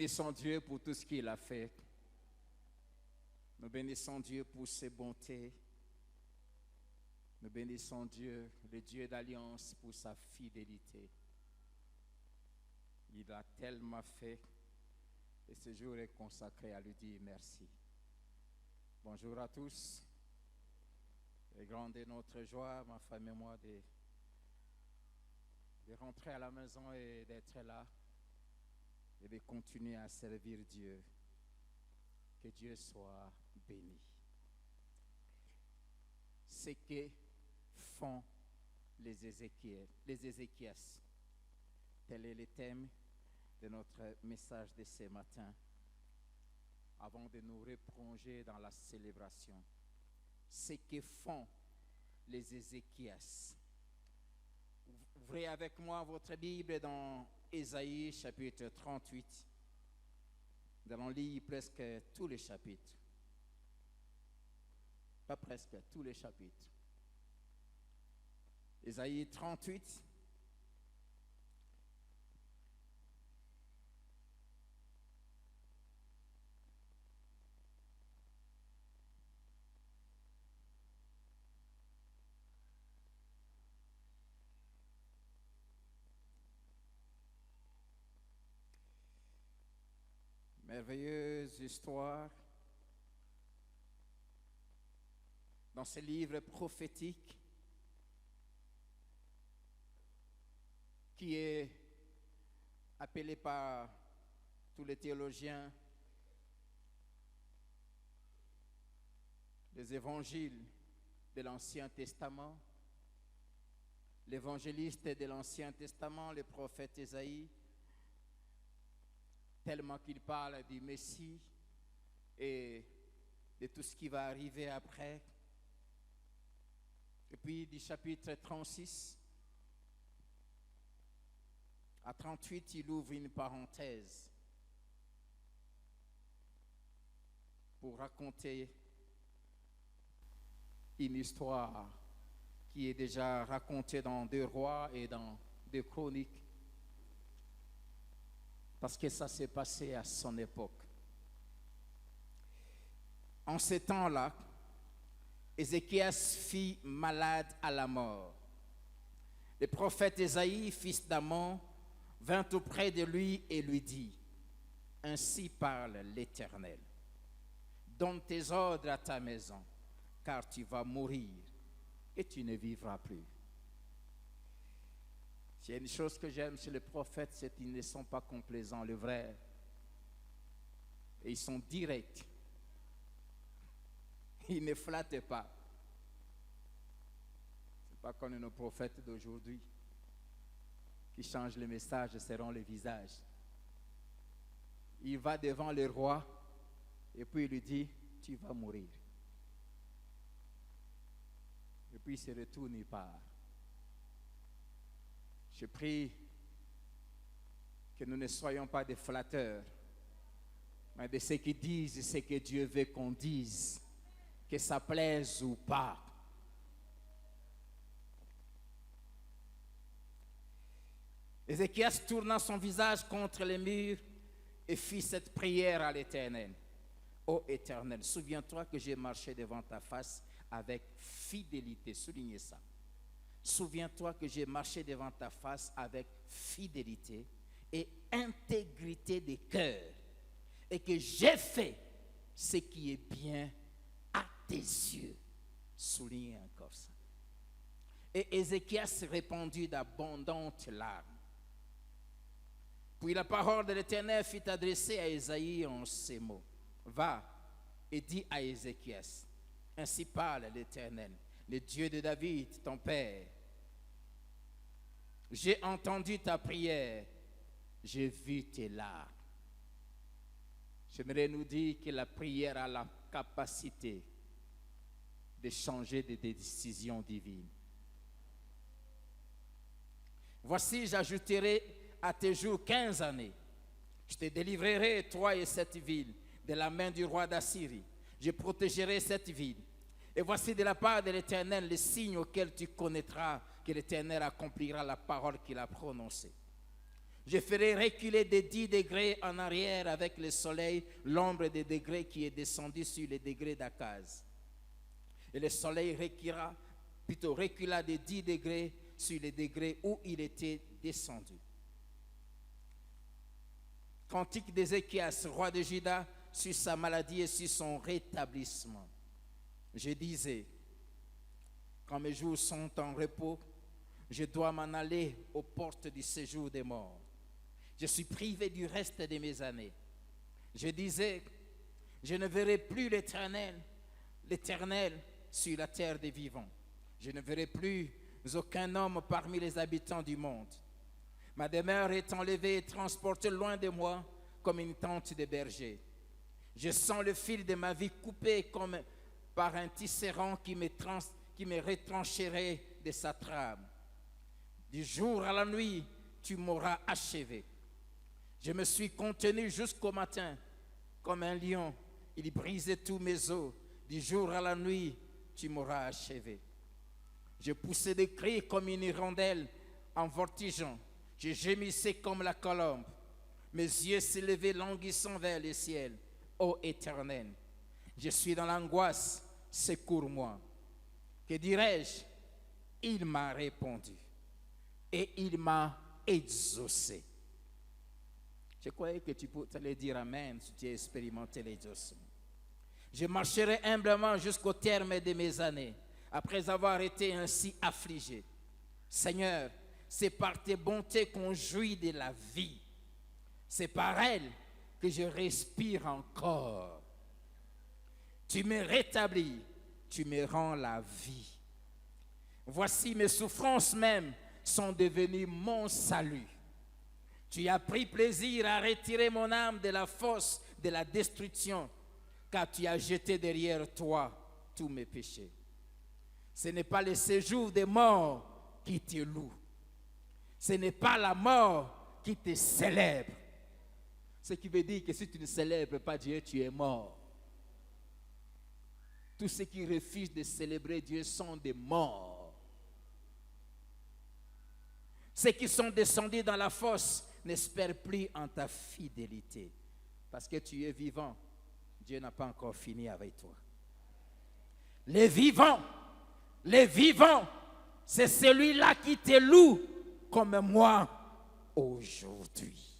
bénissons Dieu pour tout ce qu'il a fait. Nous bénissons Dieu pour ses bontés. Nous bénissons Dieu, le Dieu d'alliance, pour sa fidélité. Il a tellement fait et ce jour est consacré à lui dire merci. Bonjour à tous. Et grande est notre joie, ma femme et moi, de rentrer à la maison et d'être là et de continuer à servir Dieu. Que Dieu soit béni. Ce que font les Ézéchias. Tel est le thème de notre message de ce matin, avant de nous replonger dans la célébration. Ce que font les Ézéchias. Ouvrez avec moi votre Bible dans Ésaïe chapitre 38. Nous allons lire presque tous les chapitres. Pas presque, tous les chapitres. Ésaïe 38. Merveilleuse histoire dans ce livre prophétique qui est appelé par tous les théologiens les évangiles de l'Ancien Testament, l'évangéliste de l'Ancien Testament, le prophète Ésaïe, tellement qu'il parle du Messie et de tout ce qui va arriver après. Et puis du chapitre 36 à 38, il ouvre une parenthèse pour raconter une histoire qui est déjà racontée dans 2 Rois et dans 2 Chroniques, parce que ça s'est passé à son époque. En ces temps-là, Ézéchias fut malade à la mort. Le prophète Ésaïe, fils d'Amon, vint auprès de lui et lui dit: Ainsi parle l'Éternel, donne tes ordres à ta maison, car tu vas mourir et tu ne vivras plus. S'il y a une chose que j'aime chez les prophètes, c'est qu'ils ne sont pas complaisants, le vrai. Et ils sont directs. Ils ne flattent pas. Ce n'est pas comme nos prophètes d'aujourd'hui qui changent le message selon le visage. Il va devant le roi et puis il lui dit: tu vas mourir. Et puis il se retourne, il part. Je prie que nous ne soyons pas des flatteurs, mais de ceux qui disent ce que Dieu veut qu'on dise, que ça plaise ou pas. Ézéchias tourna son visage contre les murs et fit cette prière à l'Éternel. Ô Éternel, souviens-toi que j'ai marché devant ta face avec fidélité. Soulignez ça. Souviens-toi que j'ai marché devant ta face avec fidélité et intégrité de cœur, et que j'ai fait ce qui est bien à tes yeux. Soulignez encore ça. Et Ézéchias répondit d'abondantes larmes. Puis la parole de l'Éternel fut adressée à Ésaïe en ces mots: Va et dis à Ézéchias, ainsi parle l'Éternel, le Dieu de David, ton père. J'ai entendu ta prière, j'ai vu tes larmes. J'aimerais nous dire que la prière a la capacité de changer des décisions divines. Voici, j'ajouterai à tes jours 15 années. Je te délivrerai, toi et cette ville, de la main du roi d'Assyrie. Je protégerai cette ville. Et voici de la part de l'Éternel le signe auquel tu connaîtras que l'Éternel accomplira la parole qu'il a prononcée. Je ferai reculer de 10 degrés en arrière avec le soleil, l'ombre des degrés qui est descendue sur les degrés d'Akaz. Et le soleil recula de 10 degrés sur les degrés où il était descendu. Cantique d'Ézéchias, roi de Juda, sur sa maladie et sur son rétablissement. Je disais, quand mes jours sont en repos, je dois m'en aller aux portes du séjour des morts. Je suis privé du reste de mes années. Je disais, je ne verrai plus l'Éternel sur la terre des vivants. Je ne verrai plus aucun homme parmi les habitants du monde. Ma demeure est enlevée et transportée loin de moi comme une tente de berger. Je sens le fil de ma vie coupé comme par un tisserand qui me retrancherait de sa trame. Du jour à la nuit, tu m'auras achevé. Je me suis contenu jusqu'au matin. Comme un lion, il brisait tous mes os. Du jour à la nuit, tu m'auras achevé. Je poussais des cris comme une hirondelle en voltigeant. Je gémissais comme la colombe. Mes yeux s'élevaient languissant vers le ciel. Ô Éternel, je suis dans l'angoisse, secours-moi. Que dirais-je? Il m'a répondu et il m'a exaucé. Je croyais que tu allais dire Amen si tu as expérimenté l'exaucement. Je marcherai humblement jusqu'au terme de mes années, après avoir été ainsi affligé. Seigneur, c'est par tes bontés qu'on jouit de la vie. C'est par elles que je respire encore. Tu me rétablis, tu me rends la vie. Voici mes souffrances même sont devenues mon salut. Tu as pris plaisir à retirer mon âme de la fosse de la destruction, car tu as jeté derrière toi tous mes péchés. Ce n'est pas le séjour des morts qui te loue. Ce n'est pas la mort qui te célèbre. Ce qui veut dire que si tu ne célèbres pas Dieu, tu es mort. Tous ceux qui refusent de célébrer Dieu sont des morts. Ceux qui sont descendus dans la fosse n'espèrent plus en ta fidélité. Parce que tu es vivant, Dieu n'a pas encore fini avec toi. Les vivants, c'est celui-là qui te loue comme moi aujourd'hui.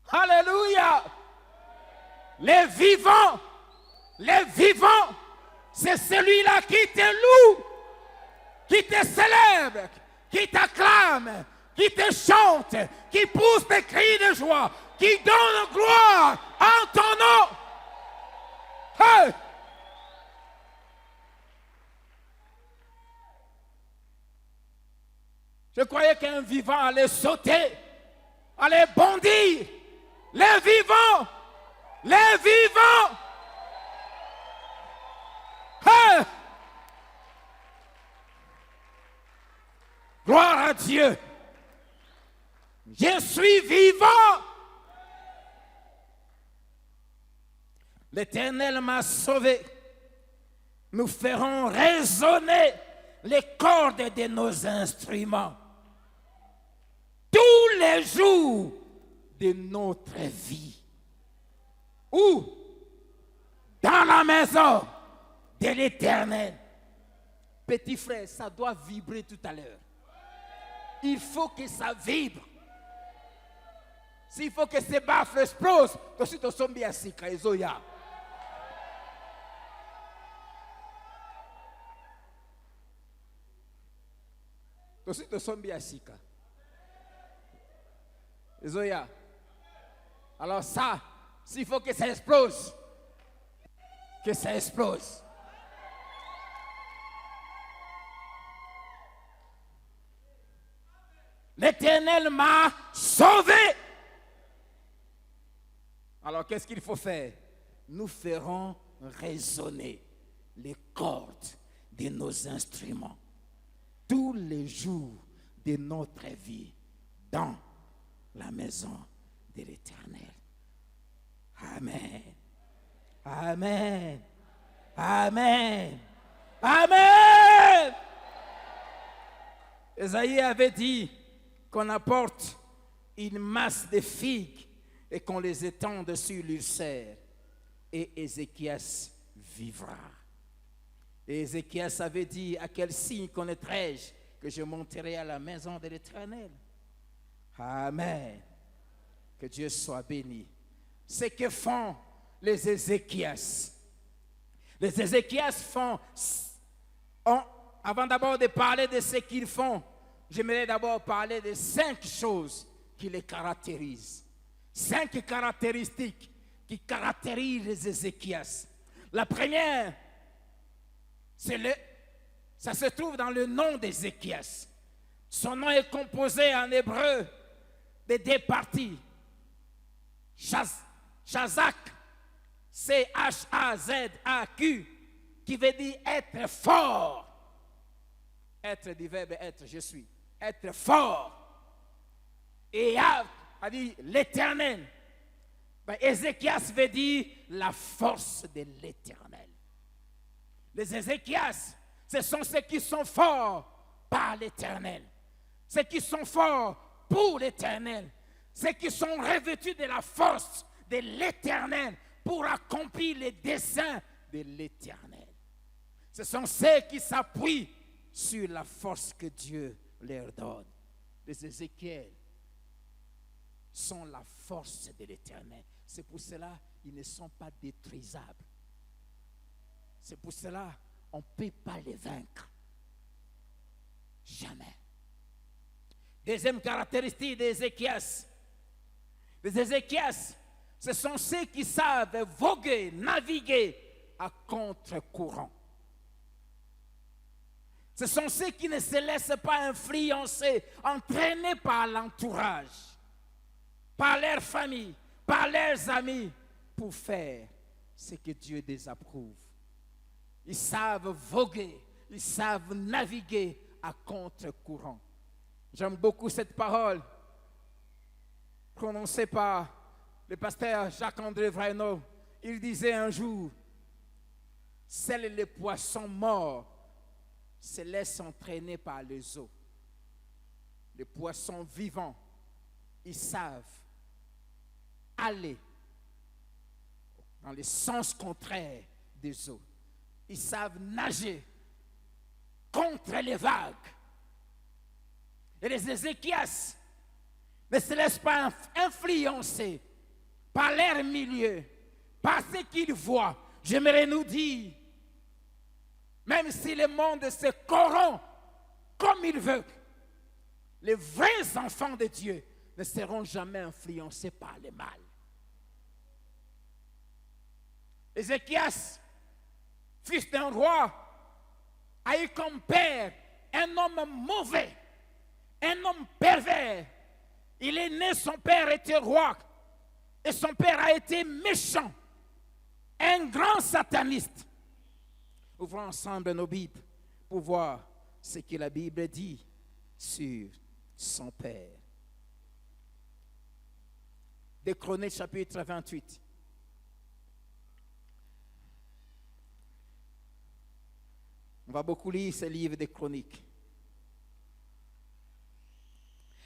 Alléluia! Les vivants, c'est celui-là qui te loue, qui te célèbre, qui t'acclame, qui te chante, qui pousse des cris de joie, qui donne gloire en ton nom. Hey! Je croyais qu'un vivant allait sauter, allait bondir. Les vivants! Hey! Gloire à Dieu! Je suis vivant! L'Éternel m'a sauvé. Nous ferons résonner les cordes de nos instruments tous les jours de notre vie. Où? Dans la maison de l'Éternel. Petit frère, ça doit vibrer tout à l'heure. Il faut que ça vibre. S'il faut que ces baffles explosent, tu te sens bien si Kaizoya. Tu te sens bien si Kaizoya. Alors ça, s'il faut que ça explose, que ça explose. L'Éternel m'a sauvé. Alors qu'est-ce qu'il faut faire? Nous ferons résonner les cordes de nos instruments tous les jours de notre vie dans la maison de l'Éternel. Amen. Amen. Amen. Amen. Ésaïe avait dit, qu'on apporte une masse de figues et qu'on les étende sur l'ulcère. Et Ézéchias vivra. Et Ézéchias avait dit, à quel signe connaîtrai-je que je monterai à la maison de l'Éternel? Amen. Que Dieu soit béni. Ce que font les Ézéchias. Les Ézéchias font, avant d'abord de parler de ce qu'ils font, j'aimerais d'abord parler de 5 choses qui les caractérisent. 5 caractéristiques qui caractérisent les Ézéchias. La première, ça se trouve dans le nom d'Ézéchias. Son nom est composé en hébreu de 2 parties. Shazak, C-H-A-Z-A-Q, qui veut dire être fort. Être du verbe être, je suis. Être fort. Et Yav a dit l'Éternel. Ézéchias veut dire la force de l'Éternel. Les Ézéchias, ce sont ceux qui sont forts par l'Éternel. Ceux qui sont forts pour l'Éternel. Ceux qui sont revêtus de la force de l'Éternel pour accomplir les desseins de l'Éternel. Ce sont ceux qui s'appuient sur la force que Dieu leur donne. Les Ézéchiel sont la force de l'Éternel. C'est pour cela qu'ils ne sont pas détruisables. C'est pour cela qu'on ne peut pas les vaincre. Jamais. Deuxième caractéristique d'Ézéchias. Les Ézéchias, ce sont ceux qui savent voguer, naviguer à contre-courant. Ce sont ceux qui ne se laissent pas influencer, entraînés par l'entourage, par leur famille, par leurs amis, pour faire ce que Dieu désapprouve. Ils savent voguer, ils savent naviguer à contre-courant. J'aime beaucoup cette parole prononcée par le pasteur Jacques-André Vraino. Il disait un jour, seuls les poissons morts se laissent entraîner par les eaux. Les poissons vivants, ils savent aller dans le sens contraire des eaux. Ils savent nager contre les vagues. Et les Ézéchias ne se laissent pas influencer par leur milieu, par ce qu'ils voient. J'aimerais nous dire, même si le monde se corrompt comme il veut, les vrais enfants de Dieu ne seront jamais influencés par le mal. Ézéchias, fils d'un roi, a eu comme père un homme mauvais, un homme pervers. Il est né, son père était roi, et son père a été méchant, un grand sataniste. Ouvrons ensemble nos Bibles pour voir ce que la Bible dit sur son père. Des Chroniques, chapitre 28. On va beaucoup lire ce livre des Chroniques.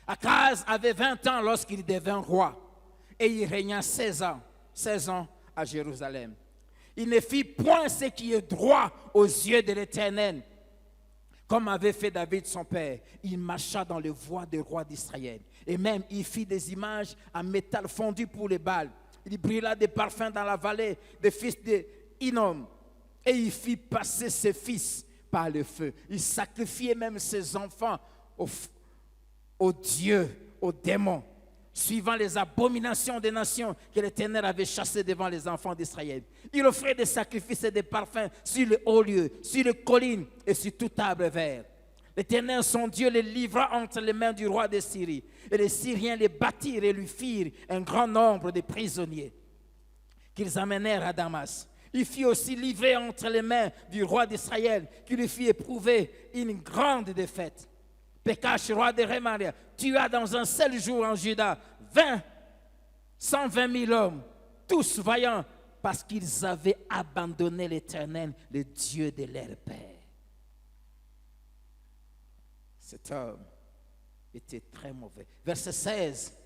Akaz avait 20 ans lorsqu'il devint roi et il régna 16 ans à Jérusalem. Il ne fit point ce qui est droit aux yeux de l'Éternel, comme avait fait David son père. Il marcha dans les voies des rois d'Israël. Et même il fit des images en métal fondu pour les Baals. Il brûla des parfums dans la vallée des fils d'Hinnom. Et il fit passer ses fils par le feu. Il sacrifiait même ses enfants aux dieux, aux démons, suivant les abominations des nations que l'Éternel avait chassées devant les enfants d'Israël. Il offrait des sacrifices et des parfums sur les hauts lieux, sur les collines et sur tout arbre vert. L'Éternel, son Dieu, les livra entre les mains du roi de Syrie. Et les Syriens les battirent et lui firent un grand nombre de prisonniers qu'ils amenèrent à Damas. Il fut aussi livré entre les mains du roi d'Israël, qui lui fit éprouver une grande défaite. Pécache, roi de Rémalia, tua dans un seul jour en Juda 120 000 hommes, tous vaillants, parce qu'ils avaient abandonné l'Éternel, le Dieu de leur père. Cet homme était très mauvais. Verset 16.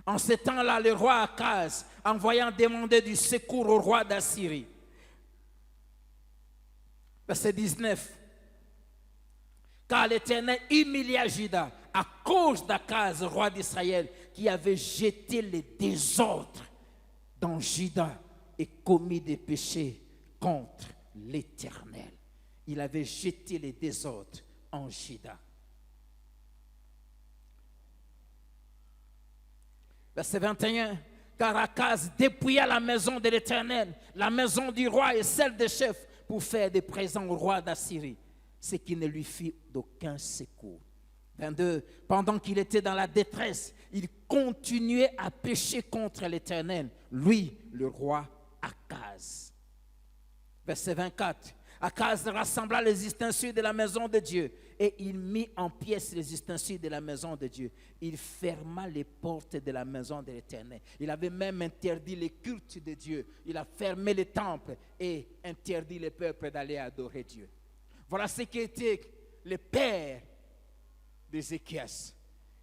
En ce temps-là, le roi Akaz, en voyant demander du secours au roi d'Assyrie. Verset 19. Car l'Éternel humilia Juda à cause d'Akaz, roi d'Israël, qui avait jeté les désordres dans Juda et commis des péchés contre l'Éternel. Il avait jeté les désordres en Juda. Verset 21. Car Akaz dépouilla la maison de l'Éternel, la maison du roi et celle des chefs, pour faire des présents au roi d'Assyrie, ce qui ne lui fit d'aucun secours. 22. Pendant qu'il était dans la détresse, il continuait à pécher contre l'Éternel, lui, le roi Akaz. Verset 24. Akaz rassembla les ustensiles de la maison de Dieu et il mit en pièces les ustensiles de la maison de Dieu. Il ferma les portes de la maison de l'Éternel. Il avait même interdit les cultes de Dieu. Il a fermé les temples et interdit les peuples d'aller adorer Dieu. Voilà ce qui était le père d'Ézéchias.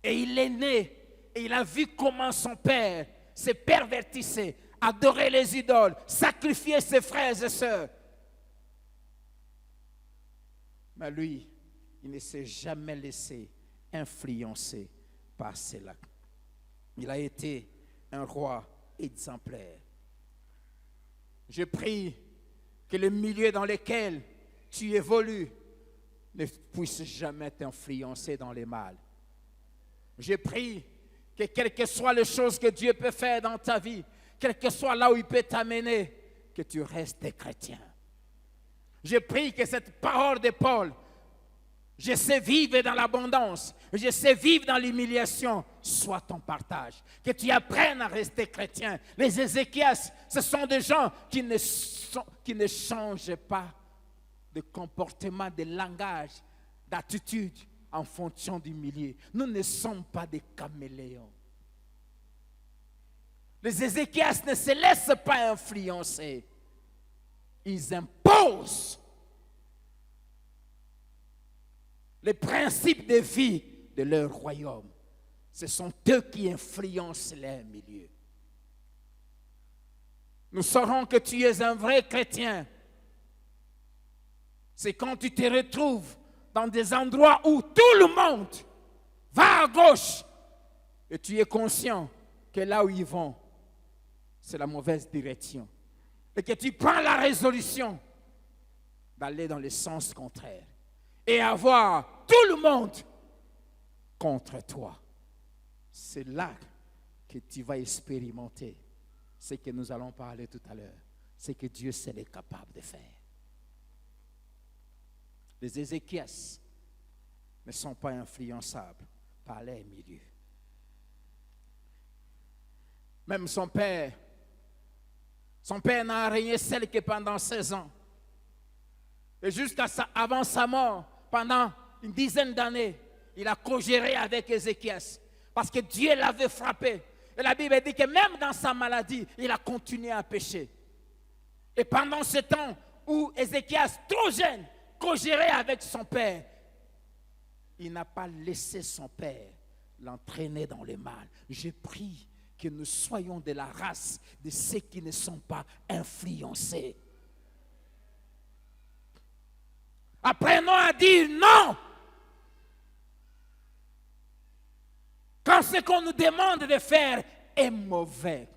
Et il est né et il a vu comment son père se pervertissait, adorait les idoles, sacrifiait ses frères et sœurs. Mais lui, il ne s'est jamais laissé influencer par cela. Il a été un roi exemplaire. Je prie que le milieu dans lequel tu évolues ne puisse jamais t'influencer dans le mal. Je prie que quelles que soient les choses que Dieu peut faire dans ta vie, quel que soit là où il peut t'amener, que tu restes chrétien. Je prie que cette parole de Paul, je sais vivre dans l'abondance, je sais vivre dans l'humiliation, soit ton partage. Que tu apprennes à rester chrétien. Les Ézéchias, ce sont des gens qui ne changent pas de comportement, de langage, d'attitude en fonction du milieu. Nous ne sommes pas des caméléons. Les Ézéchias ne se laissent pas influencer. Ils imposent les principes de vie de leur royaume. Ce sont eux qui influencent leur milieu. Nous saurons que tu es un vrai chrétien. C'est quand tu te retrouves dans des endroits où tout le monde va à gauche et tu es conscient que là où ils vont, c'est la mauvaise direction. Et que tu prends la résolution d'aller dans le sens contraire et avoir tout le monde contre toi. C'est là que tu vas expérimenter ce que nous allons parler tout à l'heure, ce que Dieu seul est capable de faire. Les Ézéchias ne sont pas influençables par leur milieu. Même son père n'a régné seul que pendant 16 ans. Et avant sa mort, pendant une dizaine d'années, il a co-géré avec Ézéchias. Parce que Dieu l'avait frappé. Et la Bible dit que même dans sa maladie, il a continué à pécher. Et pendant ce temps où Ézéchias, trop jeune, co-gérait avec son père, il n'a pas laissé son père l'entraîner dans le mal. Je prie que nous soyons de la race de ceux qui ne sont pas influencés. Apprenons à dire non. Quand ce qu'on nous demande de faire est mauvais.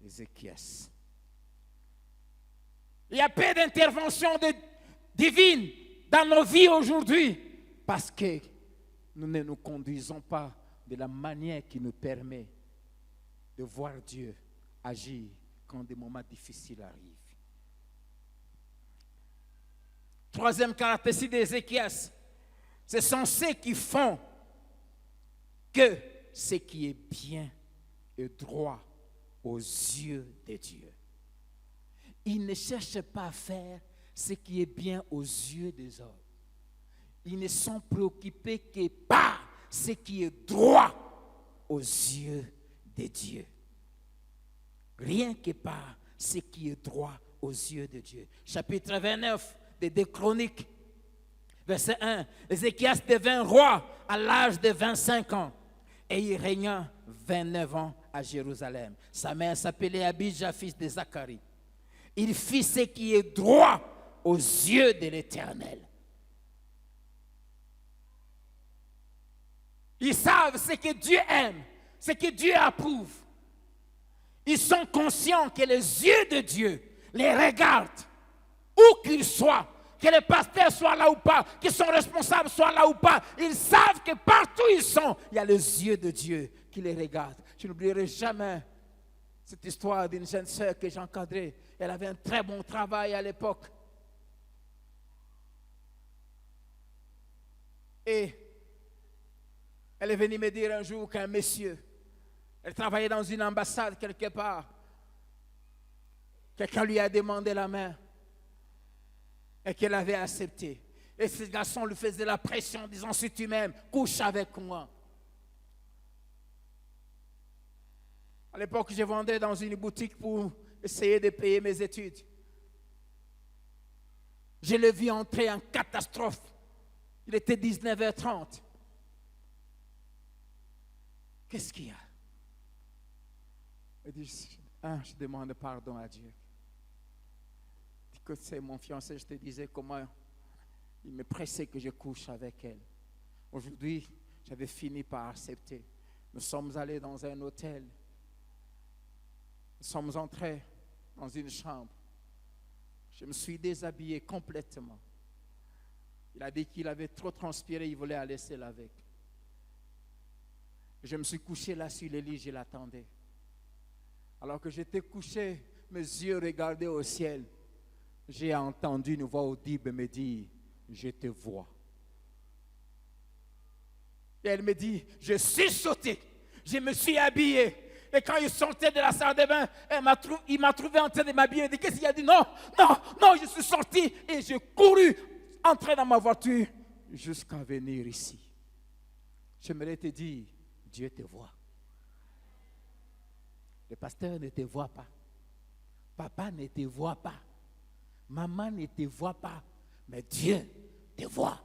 Ézéchias. Il y a peu d'interventions divines dans nos vies aujourd'hui parce que nous ne nous conduisons pas de la manière qui nous permet de voir Dieu agir quand des moments difficiles arrivent. Troisième caractéristique d'Ézéchias, ce sont ceux qui font que ce qui est bien et droit aux yeux de Dieu. Ils ne cherchent pas à faire ce qui est bien aux yeux des hommes. Ils ne sont préoccupés que par ce qui est droit aux yeux de Dieu. Rien que par ce qui est droit aux yeux de Dieu. Chapitre 29 des Chroniques, Verset 1. Ézéchias devint roi à l'âge de 25 ans et il régna 29 ans à Jérusalem. Sa mère s'appelait Abijah, fils de Zacharie. Il fit ce qui est droit aux yeux de l'Éternel. Ils savent ce que Dieu aime, ce que Dieu approuve. Ils sont conscients que les yeux de Dieu les regardent, où qu'ils soient, que les pasteurs soient là ou pas, que son responsable soit là ou pas. Ils savent que partout où ils sont, il y a les yeux de Dieu qui les regardent. Je n'oublierai jamais cette histoire d'une jeune sœur que j'encadrais. Elle avait un très bon travail à l'époque. Et elle est venue me dire un jour qu'un monsieur, elle travaillait dans une ambassade quelque part, quelqu'un lui a demandé la main et qu'elle avait accepté. Et ce garçon lui faisait la pression en disant, si tu m'aimes, couche avec moi. À l'époque, je vendais dans une boutique pour essayer de payer mes études. Je l'ai vu entrer en catastrophe. Il était 19h30. Qu'est-ce qu'il y a? Il dit, je demande pardon à Dieu. Il dit que c'est mon fiancé, je te disais comment il me pressait que je couche avec elle. Aujourd'hui, j'avais fini par accepter. Nous sommes allés dans un hôtel. Nous sommes entrés dans une chambre. Je me suis déshabillé complètement. Il a dit qu'il avait trop transpiré, il voulait aller se laver. Je me suis couché là sur le lit, je l'attendais. Alors que j'étais couché, mes yeux regardaient au ciel. J'ai entendu une voix audible me dire, je te vois. Et elle me dit, je suis sauté, je me suis habillé. Et quand il sortait de la salle de bain, il m'a trouvé en train de m'habiller. Il dit, qu'est-ce qu'il a dit? Non, je suis sorti et j'ai couru, entré dans ma voiture jusqu'à venir ici. J'aimerais te dire, Dieu te voit. Le pasteur ne te voit pas. Papa ne te voit pas. Maman ne te voit pas. Mais Dieu te voit.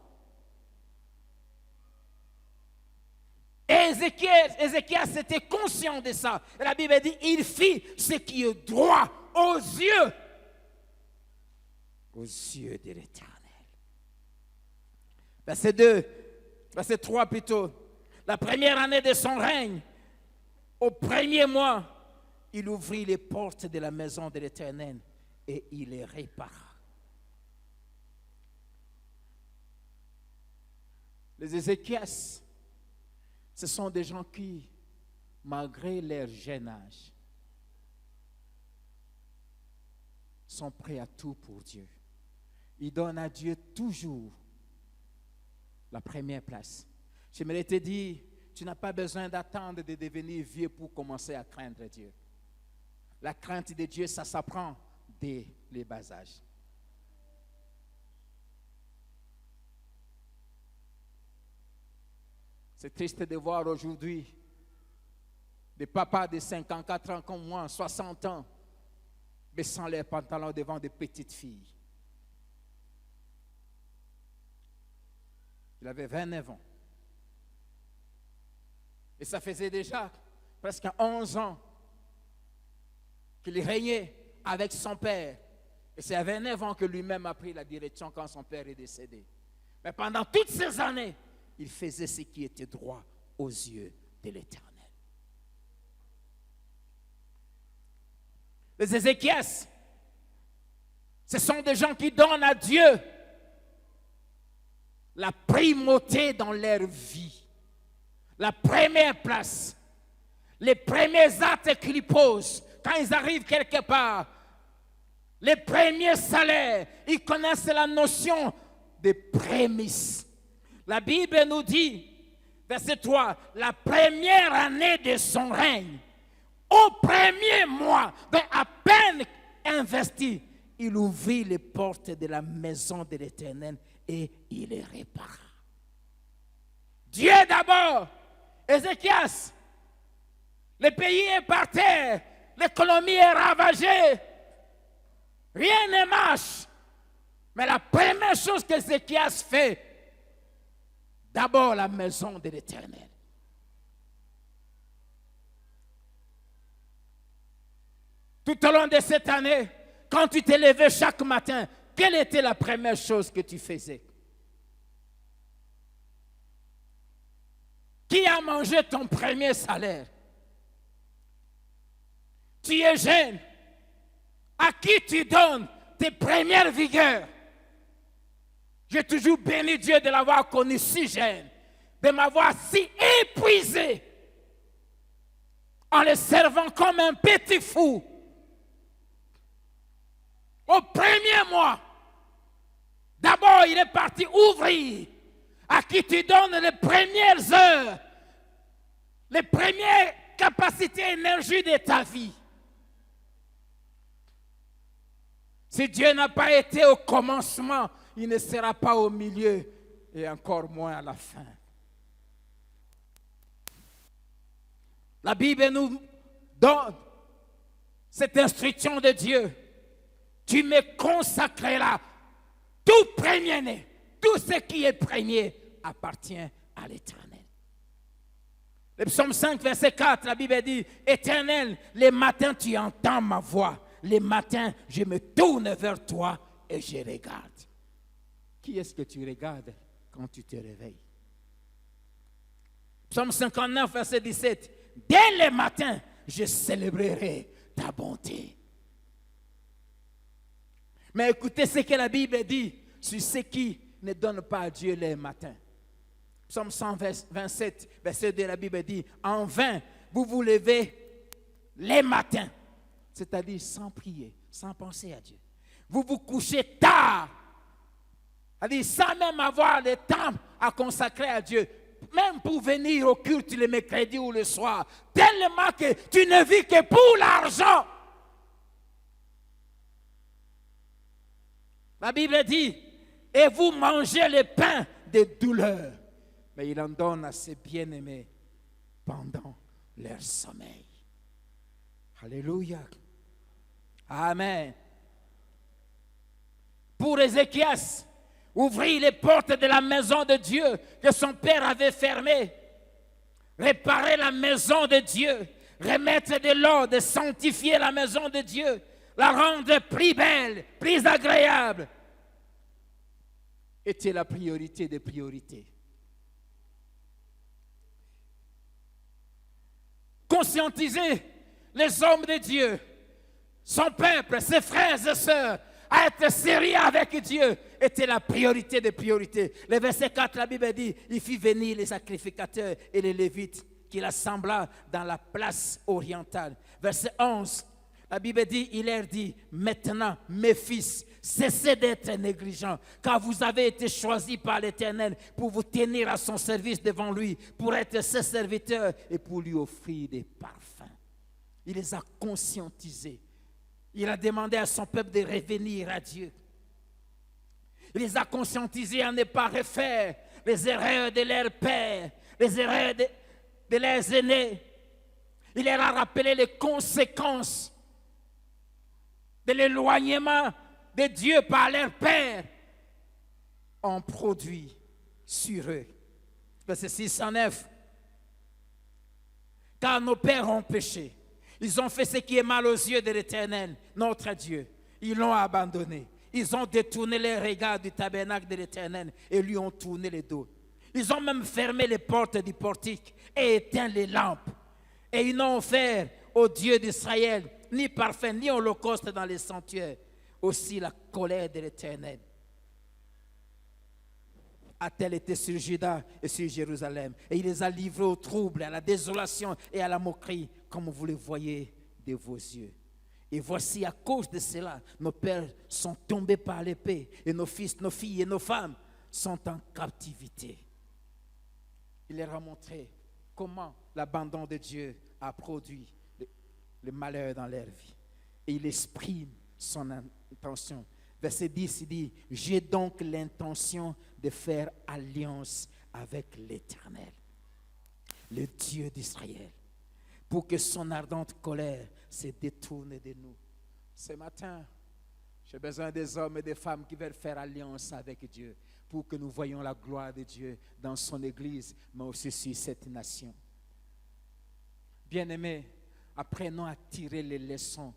Et Ézéchias était conscient de ça. Et la Bible dit, il fit ce qui est droit aux yeux de l'Éternel. Verset 2, verset 3 plutôt. La première année de son règne, au premier mois, il ouvrit les portes de la maison de l'Éternel et il les répara. Les Ézéchias, ce sont des gens qui, malgré leur jeune âge, sont prêts à tout pour Dieu. Ils donnent à Dieu toujours la première place. J'aimerais te dire, tu n'as pas besoin d'attendre de devenir vieux pour commencer à craindre Dieu. La crainte de Dieu, ça s'apprend dès les bas âges. C'est triste de voir aujourd'hui des papas de 54 ans comme moi, 60 ans, baissant leurs pantalons devant des petites filles. Il avait 29 ans. Et ça faisait déjà presque 11 ans qu'il régnait avec son père. Et c'est à 29 ans que lui-même a pris la direction quand son père est décédé. Mais pendant toutes ces années, il faisait ce qui était droit aux yeux de l'Éternel. Les Ézéchias, ce sont des gens qui donnent à Dieu la primauté dans leur vie, la première place, les premiers actes qu'ils posent quand ils arrivent quelque part, les premiers salaires. Ils connaissent la notion des prémices. La Bible nous dit, verset 3, la première année de son règne, au premier mois, donc à peine investi, il ouvrit les portes de la maison de l'Éternel et il les répara. Dieu d'abord, Ézéchias, le pays est par terre, l'économie est ravagée, rien ne marche. Mais la première chose qu'Ézéchias fait, d'abord la maison de l'Éternel. Tout au long de cette année, quand tu t'es levé chaque matin, quelle était la première chose que tu faisais? Qui a mangé ton premier salaire? Tu es jeune. À qui tu donnes tes premières vigueurs? J'ai toujours béni Dieu de l'avoir connu si jeune, de m'avoir si épuisé en le servant comme un petit fou. Au premier mois, d'abord il est parti ouvrir. À qui tu donnes les premières heures, les premières capacités, énergie de ta vie. Si Dieu n'a pas été au commencement, il ne sera pas au milieu et encore moins à la fin. La Bible nous donne cette instruction de Dieu. Tu me consacreras tout premier-né. Tout ce qui est premier appartient à l'Éternel. Le psaume 5, verset 4, la Bible dit, Éternel, les matins tu entends ma voix. Les matins, je me tourne vers toi et je regarde. Qui est-ce que tu regardes quand tu te réveilles? Psaume 59, verset 17, dès le matin, je célébrerai ta bonté. Mais écoutez ce que la Bible dit sur ceux qui ne donne pas à Dieu les matins. Psaume 127, verset 2, la Bible dit, en vain, vous vous levez les matins, c'est-à-dire sans prier, sans penser à Dieu. Vous vous couchez tard, c'est-à-dire sans même avoir le temps à consacrer à Dieu, même pour venir au culte le mercredi ou le soir, tellement que tu ne vis que pour l'argent. La Bible dit, et vous mangez le pain de douleur. Mais il en donne à ses bien-aimés pendant leur sommeil. Alléluia. Amen. Pour Ézéchias, ouvrir les portes de la maison de Dieu que son père avait fermée. Réparer la maison de Dieu. Remettre de l'ordre, sanctifier la maison de Dieu. La rendre plus belle, plus agréable. Était la priorité des priorités. Conscientiser les hommes de Dieu, son peuple, ses frères et sœurs, à être sérieux avec Dieu, était la priorité des priorités. Le verset 4, la Bible dit, il fit venir les sacrificateurs et les Lévites, qu'il assembla dans la place orientale. Verset 11, la Bible dit, il leur dit, maintenant, mes fils, cessez d'être négligents, car vous avez été choisis par l'Éternel pour vous tenir à son service devant lui, pour être ses serviteurs et pour lui offrir des parfums. Il les a conscientisés. Il a demandé à son peuple de revenir à Dieu. Il les a conscientisés à ne pas refaire les erreurs de leurs pères, les erreurs de leurs aînés. Il leur a rappelé les conséquences de l'éloignement de Dieu par leur père ont produit sur eux. Verset 609. Car nos pères ont péché. Ils ont fait ce qui est mal aux yeux de l'Éternel, notre Dieu. Ils l'ont abandonné. Ils ont détourné les regards du tabernacle de l'Éternel et lui ont tourné le dos. Ils ont même fermé les portes du portique et éteint les lampes. Et ils n'ont offert au Dieu d'Israël ni parfum, ni holocauste dans les sanctuaires. Aussi la colère de l'Éternel a-t-elle été sur Juda et sur Jérusalem. Et il les a livrés au trouble, à la désolation et à la moquerie, comme vous le voyez de vos yeux. Et voici, à cause de cela, nos pères sont tombés par l'épée, et nos fils, nos filles et nos femmes sont en captivité. Il leur a montré comment l'abandon de Dieu a produit le malheur dans leur vie. Et il exprime son intention. Verset 10, il dit, j'ai donc l'intention de faire alliance avec l'Éternel, le Dieu d'Israël, pour que son ardente colère se détourne de nous. Ce matin, J'ai besoin des hommes et des femmes qui veulent faire alliance avec Dieu pour que nous voyions la gloire de Dieu dans son Église, mais aussi sur cette nation. Bien-aimés, apprenons à tirer les leçons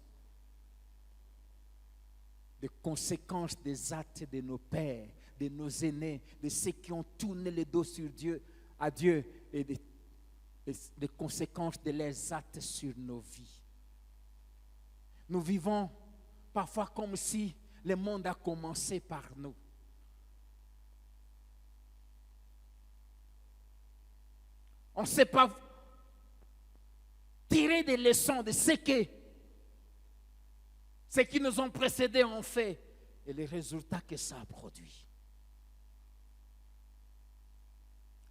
des conséquences des actes de nos pères, de nos aînés, de ceux qui ont tourné le dos sur Dieu, à Dieu, et des conséquences de leurs actes sur nos vies. Nous vivons parfois comme si le monde a commencé par nous. On ne sait pas tirer des leçons de ce qui nous ont précédés ont fait et les résultats que ça a produit.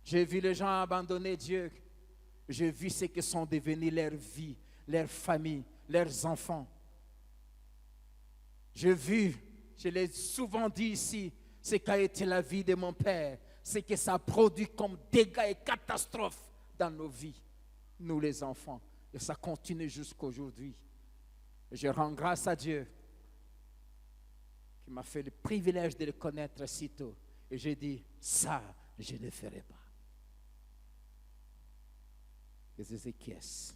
J'ai vu les gens abandonner Dieu. J'ai vu ce que sont devenus leur vie, leur famille, leurs enfants. J'ai vu, je l'ai souvent dit ici, ce qu'a été la vie de mon père, ce que ça a produit comme dégâts et catastrophes dans nos vies, nous les enfants. Et ça continue jusqu'aujourd'hui. Je rends grâce à Dieu qui m'a fait le privilège de le connaître si tôt. Et j'ai dit, ça, je ne ferai pas. Ézéchias.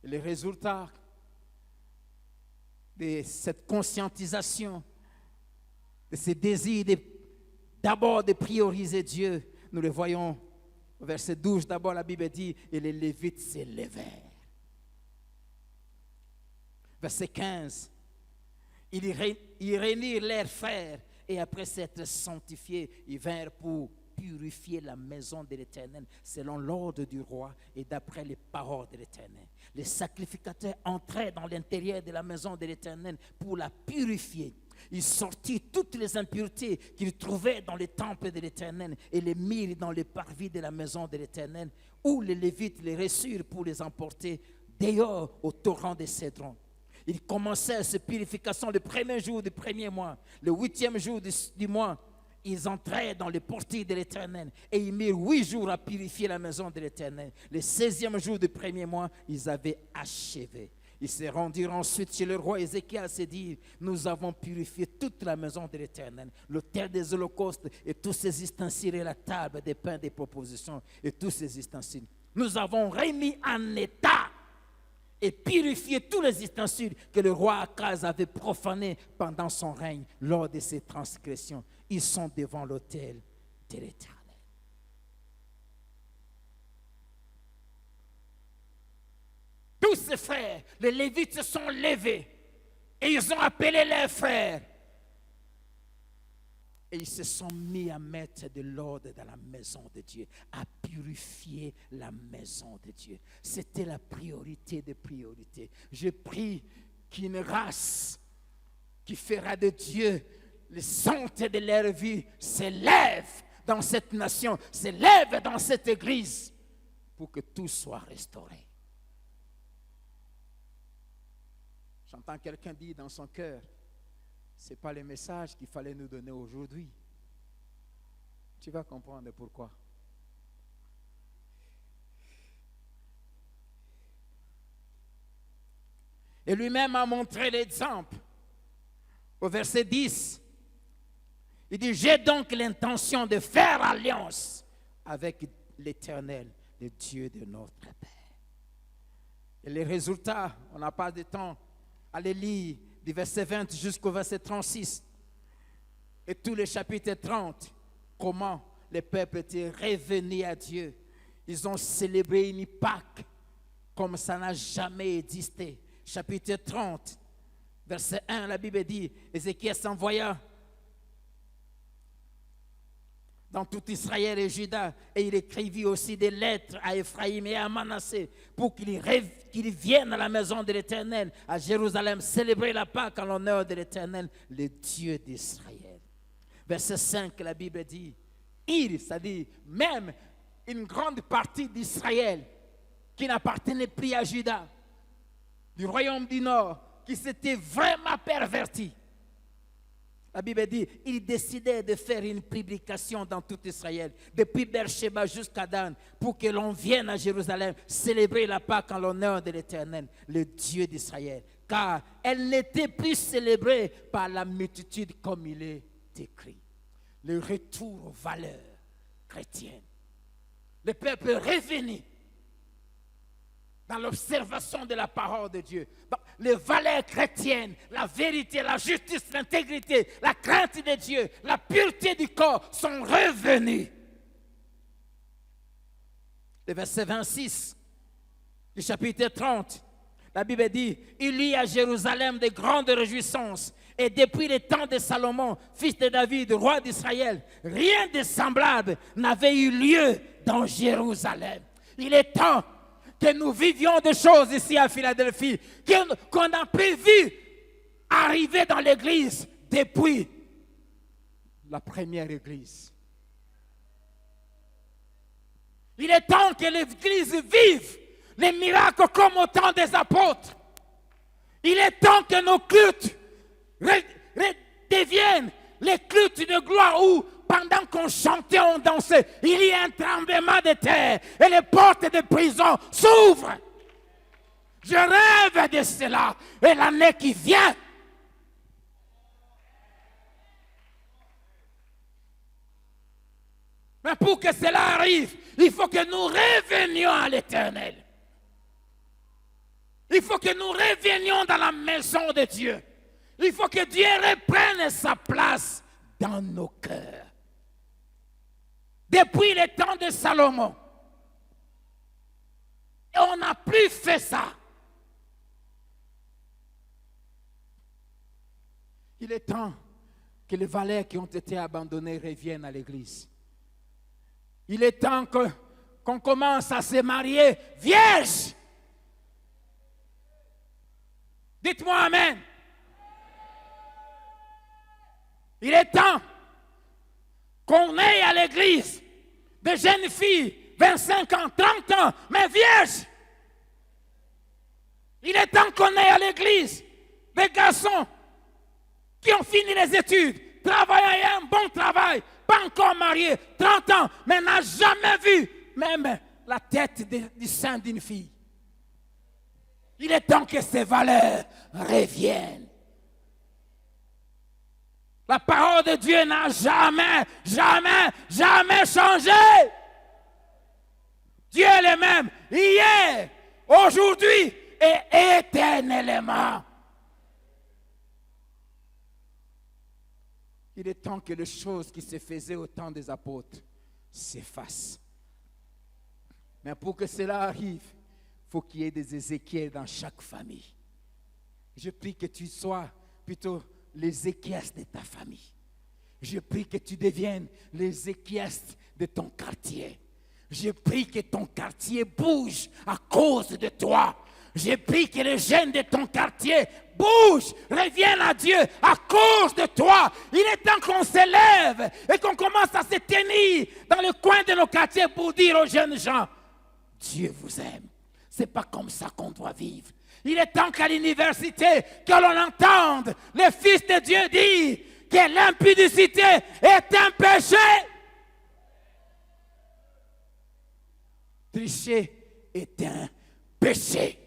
Et les résultats de cette conscientisation, de ce désir d'abord de prioriser Dieu, nous le voyons au verset 12. D'abord, la Bible dit, et les Lévites s'élevèrent. Verset 15, ils réunirent leurs frères et après s'être sanctifiés, ils vinrent pour purifier la maison de l'Éternel selon l'ordre du roi et d'après les paroles de l'Éternel. Les sacrificateurs entraient dans l'intérieur de la maison de l'Éternel pour la purifier. Ils sortirent toutes les impuretés qu'ils trouvaient dans les temples de l'Éternel et les mirent dans les parvis de la maison de l'Éternel, où les Lévites les reçurent pour les emporter dehors au torrent de Cédron. Ils commencèrent cette purification le premier jour du premier mois. Le 8e jour du mois, ils entrèrent dans les portiques de l'Éternel et ils mirent 8 jours à purifier la maison de l'Éternel. Le 16e jour du premier mois, ils avaient achevé. Ils se rendirent ensuite chez le roi Ézéchias et dirent, nous avons purifié toute la maison de l'Éternel, l'autel des holocaustes et tous ses ustensiles et la table des pains des propositions et tous ses ustensiles. Nous avons remis en état et purifié tous les ustensiles que le roi Akaz avait profanés pendant son règne lors de ses transgressions. Ils sont devant l'autel de l'Éternel. Tous ces frères, les Lévites se sont levés et ils ont appelé leurs frères. Et ils se sont mis à mettre de l'ordre dans la maison de Dieu, à purifier la maison de Dieu. C'était la priorité des priorités. Je prie qu'une race qui fera de Dieu le centre de leur vie s'élève dans cette nation, s'élève dans cette église pour que tout soit restauré. J'entends quelqu'un dire dans son cœur, ce n'est pas le message qu'il fallait nous donner aujourd'hui. Tu vas comprendre pourquoi. Et lui-même a montré l'exemple. Au verset 10, il dit, j'ai donc l'intention de faire alliance avec l'Éternel, le Dieu de notre Père. Et les résultats, on n'a pas de temps à les lire, du verset 20 jusqu'au verset 36. Et tous les chapitres 30, comment le peuple était revenu à Dieu. Ils ont célébré une Pâque comme ça n'a jamais existé. Chapitre 30, verset 1, la Bible dit, Ézéchias s'envoya dans tout Israël et Juda, et il écrivit aussi des lettres à Ephraïm et à Manassé pour qu'ils viennent à la maison de l'Éternel, à Jérusalem, célébrer la Pâque en l'honneur de l'Éternel, le Dieu d'Israël. Verset 5, la Bible dit, c'est-à-dire même une grande partie d'Israël qui n'appartenait plus à Juda, du royaume du Nord, qui s'était vraiment perverti. La Bible dit, ils décidaient de faire une publication dans tout Israël, depuis Beersheba jusqu'à Dan, pour que l'on vienne à Jérusalem célébrer la Pâque en l'honneur de l'Éternel, le Dieu d'Israël. Car elle n'était plus célébrée par la multitude comme il est écrit. Le retour aux valeurs chrétiennes. Le peuple revenu dans l'observation de la parole de Dieu. Les valeurs chrétiennes, la vérité, la justice, l'intégrité, la crainte de Dieu, la pureté du corps sont revenus. Le verset 26 du chapitre 30, la Bible dit, il y a à Jérusalem de grandes réjouissances. Et depuis le temps de Salomon, fils de David, roi d'Israël, rien de semblable n'avait eu lieu dans Jérusalem. Il est temps que nous vivions des choses ici à Philadelphie, qu'on a pu voir arriver dans l'église depuis la première église. Il est temps que l'église vive les miracles comme au temps des apôtres. Il est temps que nos cultes deviennent les cultes de gloire où, pendant qu'on chantait, on dansait, il y a un tremblement de terre et les portes de prison s'ouvrent. Je rêve de cela et l'année qui vient. Mais pour que cela arrive, il faut que nous revenions à l'Éternel. Il faut que nous revenions dans la maison de Dieu. Il faut que Dieu reprenne sa place dans nos cœurs. Depuis le temps de Salomon, et on n'a plus fait ça. Il est temps que les valeurs qui ont été abandonnées reviennent à l'église. Il est temps qu'on commence à se marier vierge. Dites-moi amen. Il est temps qu'on ait à l'église des jeunes filles, 25 ans, 30 ans, mais vierges. Il est temps qu'on ait à l'église des garçons qui ont fini les études, travaillent un bon travail, pas encore mariés, 30 ans, mais n'a jamais vu même la tête du sein d'une fille. Il est temps que ces valeurs reviennent. La parole de Dieu n'a jamais, jamais, jamais changé. Dieu est le même hier, aujourd'hui et éternellement. Il est temps que les choses qui se faisaient au temps des apôtres s'effacent. Mais pour que cela arrive, il faut qu'il y ait des Ézéchiel dans chaque famille. Je prie que tu sois plutôt l'Ézéchias de ta famille. Je prie que tu deviennes l'Ézéchias de ton quartier. Je prie que ton quartier bouge à cause de toi. Je prie que les jeunes de ton quartier bougent, reviennent à Dieu à cause de toi. Il est temps qu'on s'élève et qu'on commence à se tenir dans le coin de nos quartiers pour dire aux jeunes gens, Dieu vous aime. Ce n'est pas comme ça qu'on doit vivre. Il est temps qu'à l'université, que l'on entende le Fils de Dieu dire que l'impudicité est un péché. Tricher est un péché.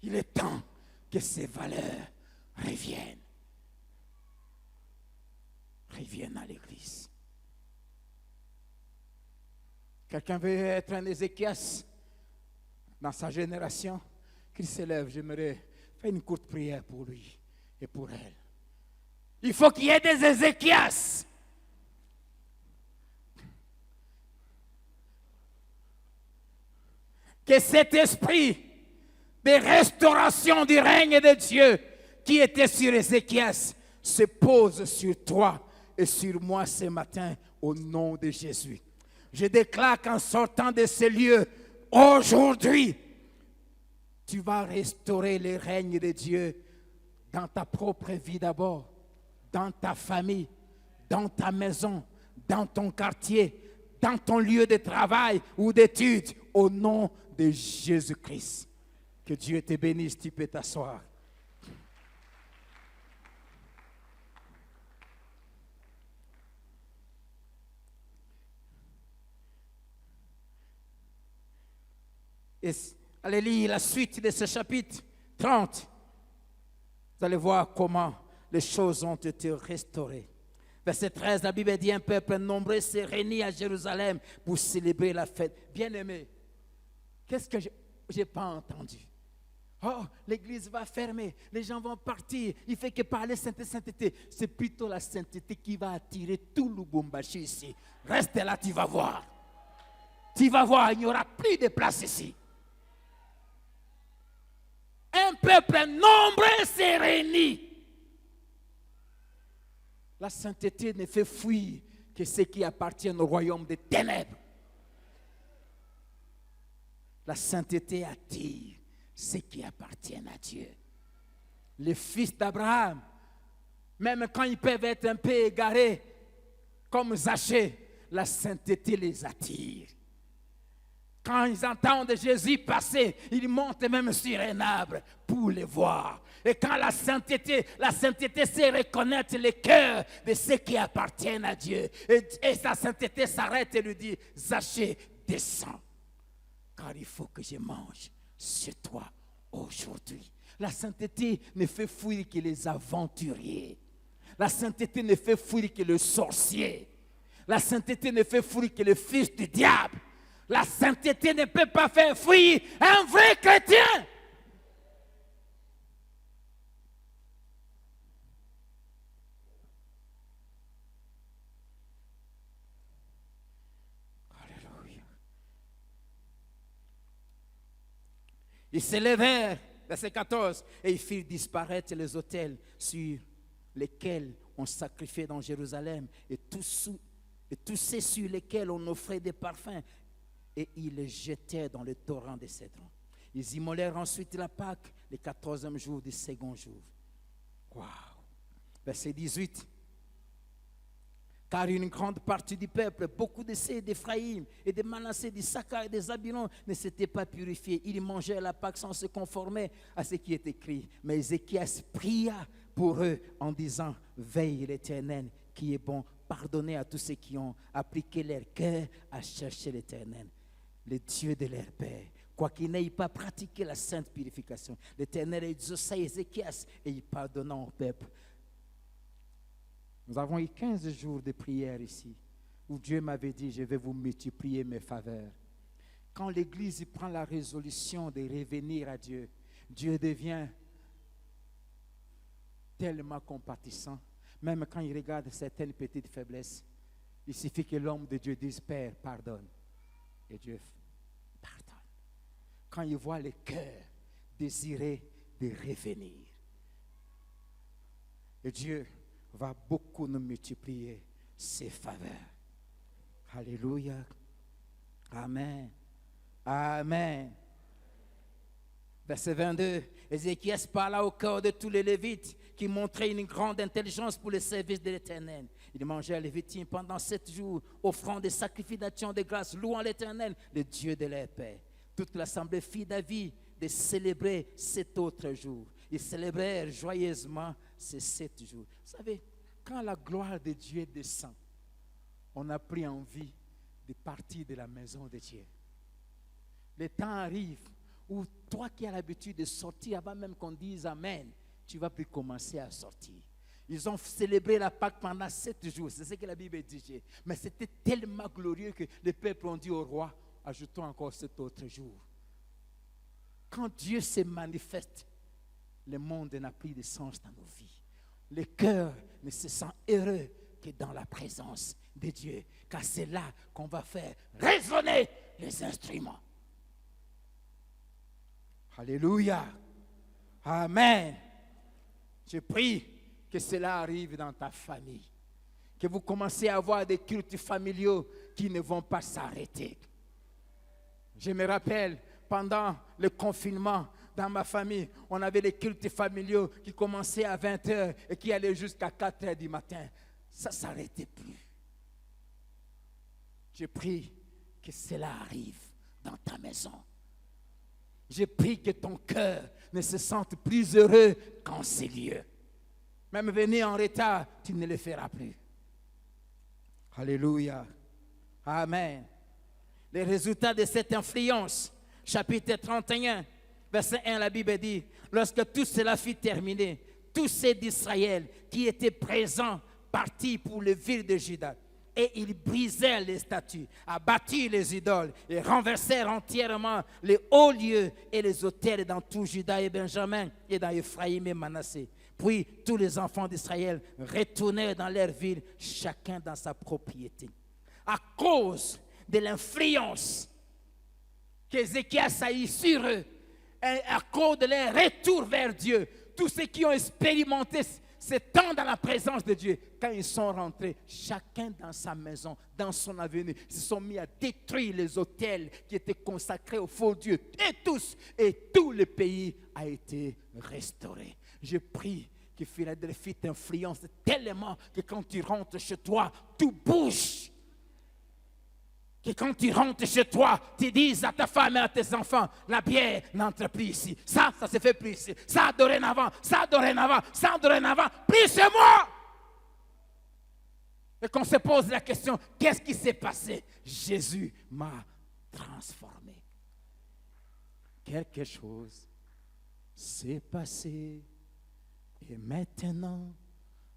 Il est temps que ces valeurs reviennent. Reviennent à l'église. Quelqu'un veut être un Ézéchias dans sa génération, qu'il s'élève. J'aimerais faire une courte prière pour lui et pour elle. Il faut qu'il y ait des Ézéchias. Que cet esprit de restauration du règne de Dieu qui était sur Ézéchias se pose sur toi et sur moi ce matin au nom de Jésus. Je déclare qu'en sortant de ce lieu, aujourd'hui, tu vas restaurer le règne de Dieu dans ta propre vie d'abord, dans ta famille, dans ta maison, dans ton quartier, dans ton lieu de travail ou d'études, au nom de Jésus-Christ. Que Dieu te bénisse, tu peux t'asseoir. Et allez lire la suite de ce chapitre 30. Vous allez voir comment les choses ont été restaurées. Verset 13, la Bible dit: un peuple nombreux s'est réuni à Jérusalem pour célébrer la fête. Bien-aimé, qu'est-ce que je n'ai pas entendu? Oh, l'église va fermer, les gens vont partir. Il fait que parler sainteté. C'est plutôt la sainteté qui va attirer tout le Lubumbashi ici. Reste là, tu vas voir. Tu vas voir, il n'y aura plus de place ici. Un peuple nombreux s'est réuni. La sainteté ne fait fuir que ceux qui appartiennent au royaume des ténèbres. La sainteté attire ceux qui appartiennent à Dieu. Les fils d'Abraham, même quand ils peuvent être un peu égarés, comme Zachée, la sainteté les attire. Quand ils entendent Jésus passer, ils montent même sur un arbre pour le voir. Et quand la sainteté c'est reconnaître le cœur de ceux qui appartiennent à Dieu. Et sa sainteté s'arrête et lui dit: Zachée, descends, car il faut que je mange sur toi aujourd'hui. La sainteté ne fait fuir que les aventuriers. La sainteté ne fait fuir que le sorcier. La sainteté ne fait fuir que le fils du diable. La sainteté ne peut pas faire fuir un vrai chrétien. Alléluia. Ils s'élevèrent, verset 14, et ils firent disparaître les autels sur lesquels on sacrifiait dans Jérusalem et tous ceux sur lesquels on offrait des parfums. Et ils les jetaient dans le torrent de Cédron. Ils immolèrent ensuite la Pâque le 14e jour du second jour. Waouh! Verset 18. Car une grande partie du peuple, beaucoup de ceux d'Éphraïm et de Manassé, d'Issachar et des Zabulon ne s'étaient pas purifiés. Ils mangeaient la Pâque sans se conformer à ce qui est écrit. Mais Ézéchias pria pour eux en disant: veille l'Éternel qui est bon, pardonnez à tous ceux qui ont appliqué leur cœur à chercher l'Éternel, le Dieu de leur père, quoiqu'ils n'aient pas pratiqué la sainte purification. L'Éternel exauça Ézéchias et il pardonna au peuple. Nous avons eu 15 jours de prière ici, où Dieu m'avait dit: je vais vous multiplier mes faveurs. Quand l'Église prend la résolution de revenir à Dieu, Dieu devient tellement compatissant. Même quand il regarde certaines petites faiblesses, il suffit que l'homme de Dieu dise: Père, pardonne. Et Dieu pardonne. Quand il voit le cœur désirer de revenir, et Dieu va beaucoup nous multiplier ses faveurs. Alléluia. Amen. Amen. Verset 22. Ézéchias parla au cœur de tous les Lévites qui montraient une grande intelligence pour le service de l'Éternel. Ils mangeaient les victimes pendant 7 jours, offrant des sacrifices d'action de grâce, louant l'Éternel, le Dieu de leur père. Toute l'assemblée fit d'avis de célébrer 7 autres jours. Ils célébrèrent joyeusement ces 7 jours. Vous savez, quand la gloire de Dieu descend, on a pris envie de partir de la maison de Dieu. Le temps arrive où toi qui as l'habitude de sortir avant même qu'on dise Amen, tu vas plus commencer à sortir. Ils ont célébré la Pâque pendant 7 jours, c'est ce que la Bible dit. Mais c'était tellement glorieux que les peuples ont dit au roi: ajoutons encore 7 autres jours. Quand Dieu se manifeste, le monde n'a plus de sens dans nos vies. Le cœur ne se sent heureux que dans la présence de Dieu, car c'est là qu'on va faire résonner les instruments. Alléluia. Amen. Je prie que cela arrive dans ta famille. Que vous commencez à avoir des cultes familiaux qui ne vont pas s'arrêter. Je me rappelle, pendant le confinement, dans ma famille, on avait les cultes familiaux qui commençaient à 20h et qui allaient jusqu'à 4h du matin. Ça ne s'arrêtait plus. Je prie que cela arrive dans ta maison. Je prie que ton cœur ne se sente plus heureux qu'en ces lieux. Même venir en retard, tu ne le feras plus. Alléluia. Amen. Les résultats de cette influence chapitre 31, verset 1, la Bible dit, lorsque tout cela fut terminé, tous ceux d'Israël qui étaient présents partirent pour les villes de Juda. Et ils brisèrent les statues, abattirent les idoles et renversèrent entièrement les hauts lieux et les autels dans tout Juda et Benjamin et dans Ephraïm et Manassé. Puis tous les enfants d'Israël retournèrent dans leur ville, chacun dans sa propriété. À cause de l'influence qu'Ézéchias a eue sur eux, et à cause de leur retour vers Dieu, tous ceux qui ont expérimenté ce temps dans la présence de Dieu, quand ils sont rentrés, chacun dans sa maison, dans son avenir, se sont mis à détruire les autels qui étaient consacrés au faux Dieu. Et tout le pays a été restauré. Je prie que Philadelphie t'influence tellement que quand tu rentres chez toi, tout bouge. Que quand tu rentres chez toi, tu dises à ta femme et à tes enfants, la bière n'entre plus ici. Ça se fait plus ici. Ça dorénavant, plus c'est moi. Et qu'on se pose la question, qu'est-ce qui s'est passé? Jésus m'a transformé. Quelque chose s'est passé et maintenant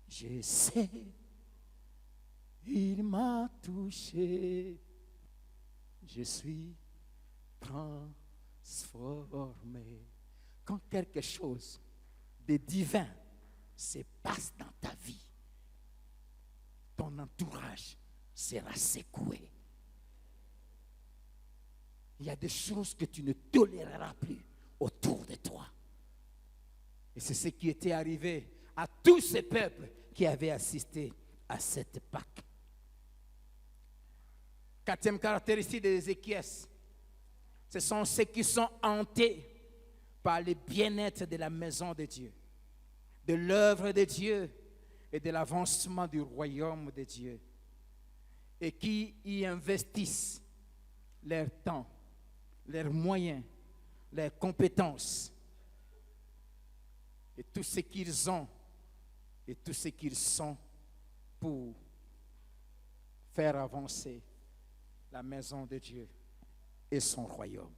je sais, il m'a touché. Je suis transformé. Quand quelque chose de divin se passe dans ta vie, ton entourage sera secoué. Il y a des choses que tu ne toléreras plus autour de toi. Et c'est ce qui était arrivé à tous ces peuples qui avaient assisté à cette Pâque. Quatrième caractéristique d'Ézéchias, ce sont ceux qui sont hantés par le bien-être de la maison de Dieu, de l'œuvre de Dieu et de l'avancement du royaume de Dieu, et qui y investissent leur temps, leurs moyens, leurs compétences, et tout ce qu'ils ont et tout ce qu'ils sont pour faire avancer la maison de Dieu et son royaume.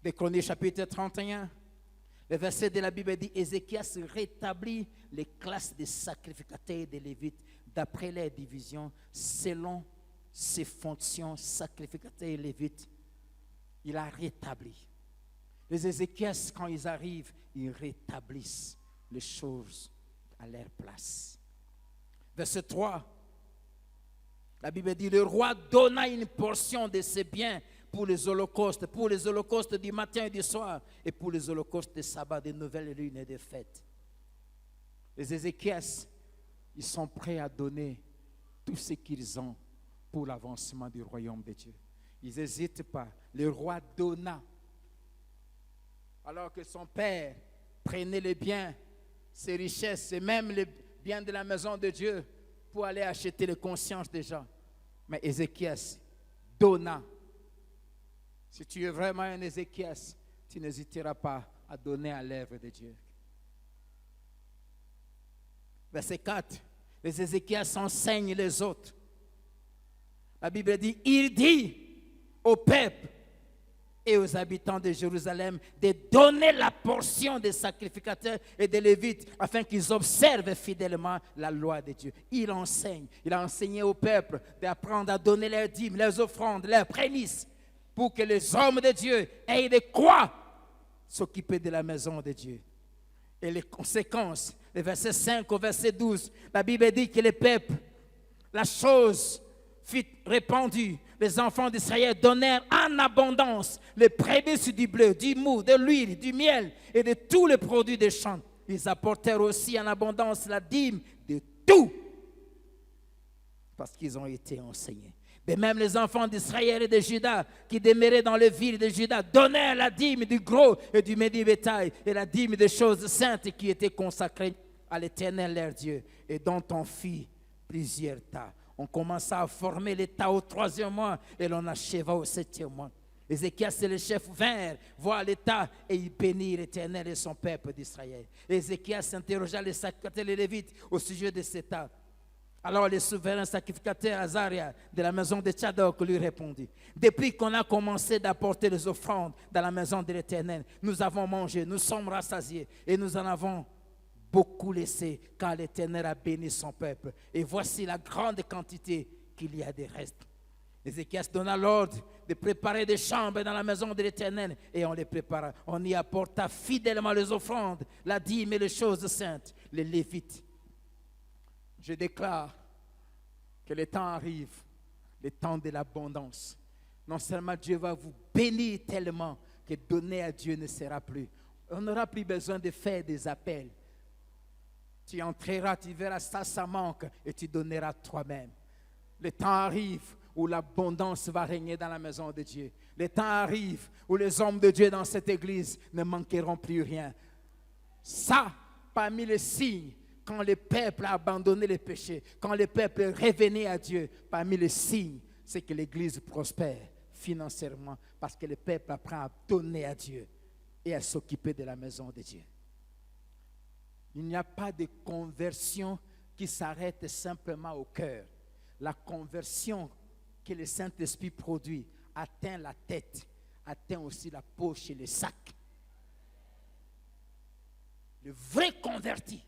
Des Chroniques chapitre 31, le verset de la Bible dit, Ézéchias rétablit les classes des sacrificateurs et des Lévites d'après les divisions, selon ses fonctions, sacrificateurs et Lévites. Il a rétabli. Les Ézéchias, quand ils arrivent, ils rétablissent les choses à leur place. Verset 3, la Bible dit, le roi donna une portion de ses biens pour les holocaustes du matin et du soir, et pour les holocaustes des sabbats, des nouvelles lunes et des fêtes. Les Ézéchias, ils sont prêts à donner tout ce qu'ils ont pour l'avancement du royaume de Dieu. Ils n'hésitent pas. Le roi donna, alors que son père prenait les biens, ses richesses et même les biens de la maison de Dieu pour aller acheter les consciences des gens. Mais Ézéchias donna. Si tu es vraiment un Ézéchias, tu n'hésiteras pas à donner à l'œuvre de Dieu. Verset 4. Les Ézéchias enseignent les autres. La Bible dit, il dit au peuple et aux habitants de Jérusalem de donner la portion des sacrificateurs et des Lévites afin qu'ils observent fidèlement la loi de Dieu. Il enseigne. Il a enseigné au peuple d'apprendre à donner leurs dîmes, leurs offrandes, leurs prémices pour que les hommes de Dieu aient de quoi s'occuper de la maison de Dieu. Et les conséquences, le verset 5 au verset 12, la Bible dit que le peuple, la chose fut répandue. Les enfants d'Israël donnèrent en abondance les prémices du bleu, du mou, de l'huile, du miel et de tous les produits des champs. Ils apportèrent aussi en abondance la dîme de tout, parce qu'ils ont été enseignés. Mais même les enfants d'Israël et de Juda qui demeuraient dans les villes de Juda donnèrent la dîme du gros et du médi bétail et la dîme des choses saintes qui étaient consacrées à l'Éternel leur Dieu, et dont on fit plusieurs tas. On commença à former l'État au 3e mois et l'on acheva au 7e mois. Ézéchias et les chefs vinrent voir l'État et ils bénirent l'Éternel et son peuple d'Israël. Ézéchias interrogea les sacrificateurs et les Lévites au sujet de cet État. Alors le souverain sacrificateur Azaria de la maison de Tchadok lui répondit, depuis qu'on a commencé d'apporter les offrandes dans la maison de l'Éternel, nous avons mangé, nous sommes rassasiés et nous en avons beaucoup laissé car l'Éternel a béni son peuple. Et voici la grande quantité qu'il y a de restes. Ézéchias donna l'ordre de préparer des chambres dans la maison de l'Éternel et on les prépara. On y apporta fidèlement les offrandes, la dîme et les choses saintes, les Lévites. Je déclare que le temps arrive, le temps de l'abondance. Non seulement Dieu va vous bénir tellement que donner à Dieu ne sera plus. On n'aura plus besoin de faire des appels. Tu entreras, tu verras ça manque et tu donneras toi-même. Le temps arrive où l'abondance va régner dans la maison de Dieu. Le temps arrive où les hommes de Dieu dans cette église ne manqueront plus rien. Ça, parmi les signes, quand le peuple a abandonné le péché, quand le peuple est revenu à Dieu, parmi les signes, c'est que l'église prospère financièrement parce que le peuple apprend à donner à Dieu et à s'occuper de la maison de Dieu. Il n'y a pas de conversion qui s'arrête simplement au cœur. La conversion que le Saint-Esprit produit atteint la tête, atteint aussi la poche et le sac. Le vrai converti,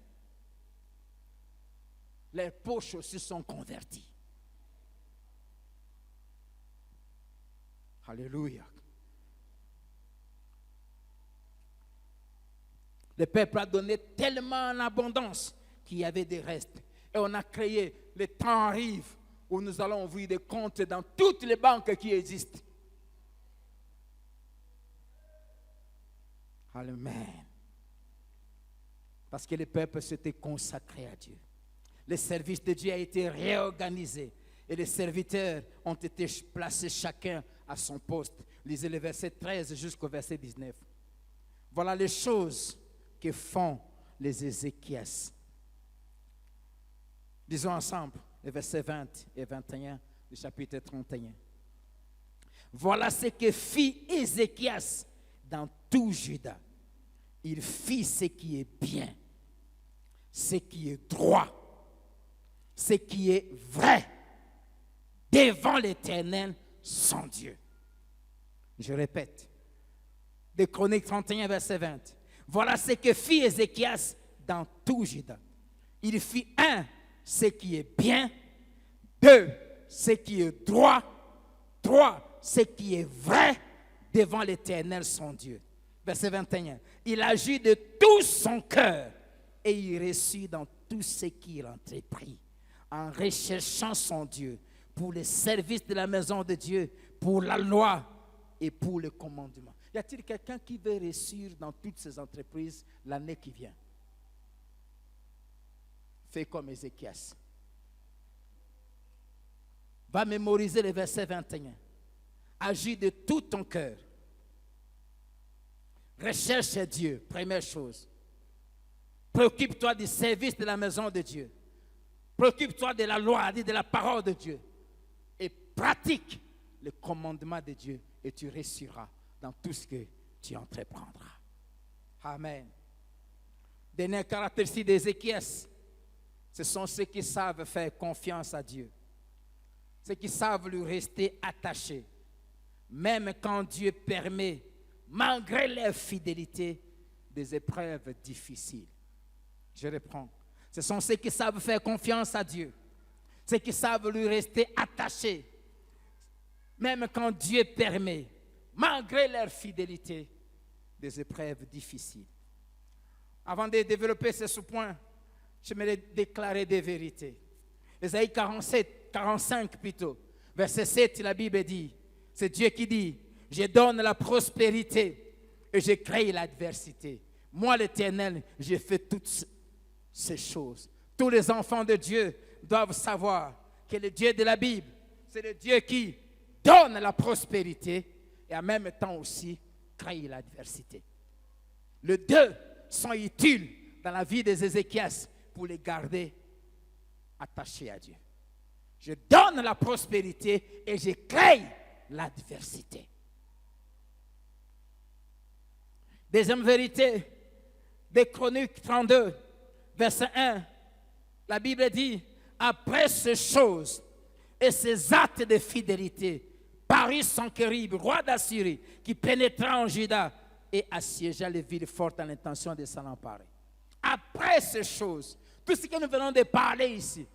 les poches aussi sont converties. Alléluia. Le peuple a donné tellement en abondance qu'il y avait des restes. Et on a créé, le temps arrive où nous allons ouvrir des comptes dans toutes les banques qui existent. Amen. Parce que le peuple s'était consacré à Dieu. Le service de Dieu a été réorganisé et les serviteurs ont été placés chacun à son poste. Lisez le verset 13 jusqu'au verset 19. Voilà les choses que font les Ézéchias. Lisons ensemble les versets 20 et 21 du chapitre 31. Voilà ce que fit Ézéchias dans tout Juda. Il fit ce qui est bien, ce qui est droit, ce qui est vrai devant l'Éternel, son Dieu. Je répète, de Chroniques 31, verset 20. Voilà ce que fit Ézéchias dans tout Juda. Il fit ce qui est bien, 2, ce qui est droit, 3, ce qui est vrai devant l'Éternel, son Dieu. Verset 21. Il agit de tout son cœur et il réussit dans tout ce qu'il entreprit en recherchant son Dieu pour le service de la maison de Dieu, pour la loi et pour le commandement. Y a-t-il quelqu'un qui veut réussir dans toutes ses entreprises l'année qui vient? Fais comme Ézéchias. Va mémoriser le verset 21. Agis de tout ton cœur. Recherche Dieu, première chose. Préoccupe-toi du service de la maison de Dieu. Préoccupe-toi de la loi, de la parole de Dieu. Et pratique le commandement de Dieu et tu réussiras dans tout ce que tu entreprendras. Amen. Dernière caractéristique d'Ézéchias, ce sont ceux qui savent faire confiance à Dieu. Ceux qui savent lui rester attachés. Même quand Dieu permet, malgré leur fidélité, des épreuves difficiles. Je reprends. Ce sont ceux qui savent faire confiance à Dieu. Ceux qui savent lui rester attachés. Même quand Dieu permet, malgré leur fidélité, des épreuves difficiles. Avant de développer ce sous-point, j'aimerais déclarer des vérités. Ésaïe 45 plutôt, verset 7, la Bible dit, c'est Dieu qui dit, je donne la prospérité et je crée l'adversité. Moi, l'Éternel, j'ai fait toutes ces choses. Tous les enfants de Dieu doivent savoir que le Dieu de la Bible, c'est le Dieu qui donne la prospérité et en même temps aussi crée l'adversité. Les deux sont utiles dans la vie des Ézéchias pour les garder attachés à Dieu. Je donne la prospérité et je crée l'adversité. Deuxième vérité, des Chroniques 32, verset 1, la Bible dit, après ces choses et ces actes de fidélité, parut Sankérib, roi d'Assyrie, qui pénétra en Juda et assiégea les villes fortes en l'intention de s'en emparer. Après ces choses, tout ce que nous venons de parler ici,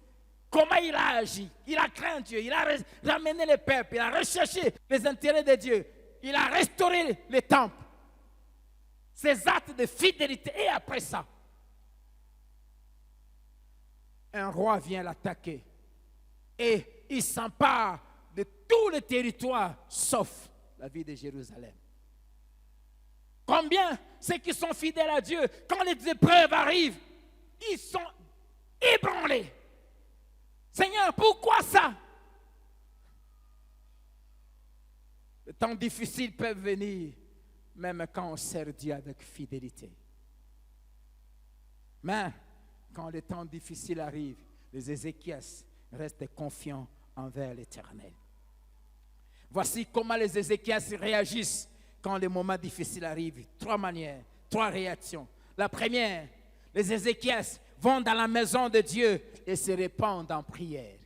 comment il a agi, il a craint Dieu, il a ramené le peuple, il a recherché les intérêts de Dieu, il a restauré les temples. Ces actes de fidélité, et après ça, un roi vient l'attaquer et il s'empare de tout le territoire sauf la ville de Jérusalem. Combien ceux qui sont fidèles à Dieu, quand les épreuves arrivent, ils sont ébranlés. Seigneur, pourquoi ça? Les temps difficiles peuvent venir, même quand on sert Dieu avec fidélité. Mais quand les temps difficiles arrivent, les Ézéchias restent confiants envers l'Éternel. Voici comment les Ézéchias réagissent quand les moments difficiles arrivent. 3 manières, 3 réactions. La première, les Ézéchias vont dans la maison de Dieu et se répandent en prière.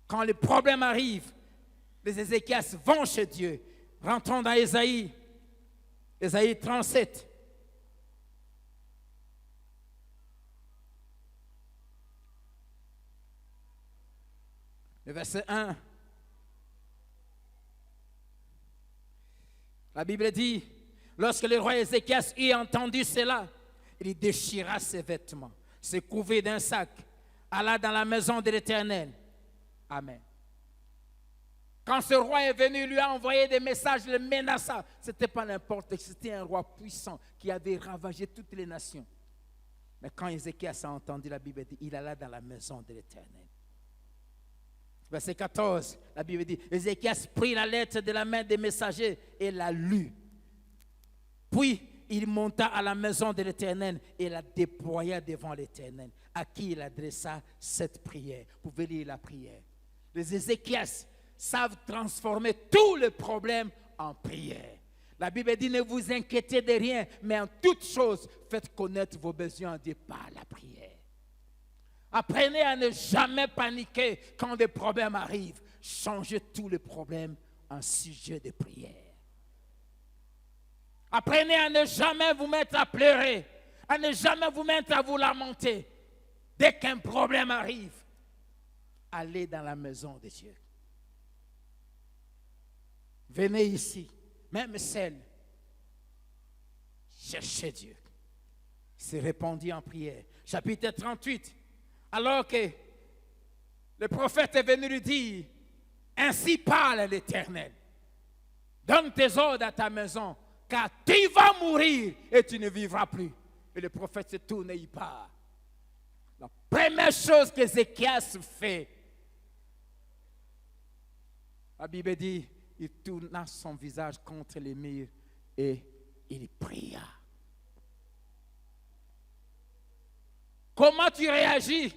Quand les problèmes arrivent, les Ézéchias vont chez Dieu. Rentrons dans Ésaïe 37. Le verset 1. La Bible dit, lorsque le roi Ézéchias eut entendu cela, il déchira ses vêtements, se couvrit d'un sac, alla dans la maison de l'Éternel. Amen. Quand ce roi est venu, il lui a envoyé des messages, le menaçant. Ce n'était pas n'importe qui, c'était un roi puissant qui avait ravagé toutes les nations. Mais quand Ézéchias a entendu, la Bible dit, il alla dans la maison de l'Éternel. Verset 14, la Bible dit, Ézéchias prit la lettre de la main des messagers et la lut. Puis, il monta à la maison de l'Éternel et la déploya devant l'Éternel, à qui il adressa cette prière. Vous pouvez lire la prière. Les Ézéchias savent transformer tous les problèmes en prière. La Bible dit, ne vous inquiétez de rien, mais en toutes choses, faites connaître vos besoins à Dieu par la prière. Apprenez à ne jamais paniquer quand des problèmes arrivent. Changez tous les problèmes en sujet de prière. Apprenez à ne jamais vous mettre à pleurer, à ne jamais vous mettre à vous lamenter. Dès qu'un problème arrive, allez dans la maison de Dieu. Venez ici, même celle, cherchez Dieu. Il s'est répandu en prière. Chapitre 38. Alors que le prophète est venu lui dire, ainsi parle l'Éternel, donne tes ordres à ta maison, car tu vas mourir et tu ne vivras plus. Et le prophète se tourne et il part. La première chose qu'Ézéchias fait, la Bible dit, il tourna son visage contre les murs et il pria. Comment tu réagis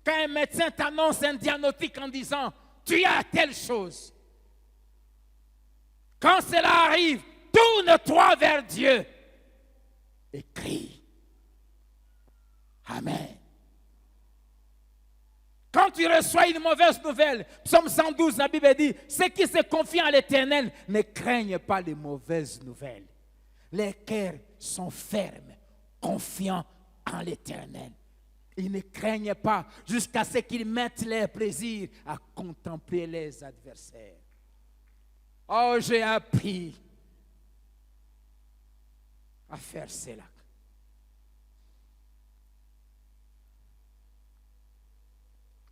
quand un médecin t'annonce un diagnostic en disant « tu as telle chose ». Quand cela arrive, tourne-toi vers Dieu et crie. Amen. Quand tu reçois une mauvaise nouvelle, Psaume 112, la Bible dit « ceux qui se confient à l'Éternel ne craignent pas les mauvaises nouvelles. Les cœurs sont fermes, confiants en l'Éternel. Ils ne craignent pas jusqu'à ce qu'ils mettent leur plaisir à contempler les adversaires. Oh, j'ai appris à faire cela.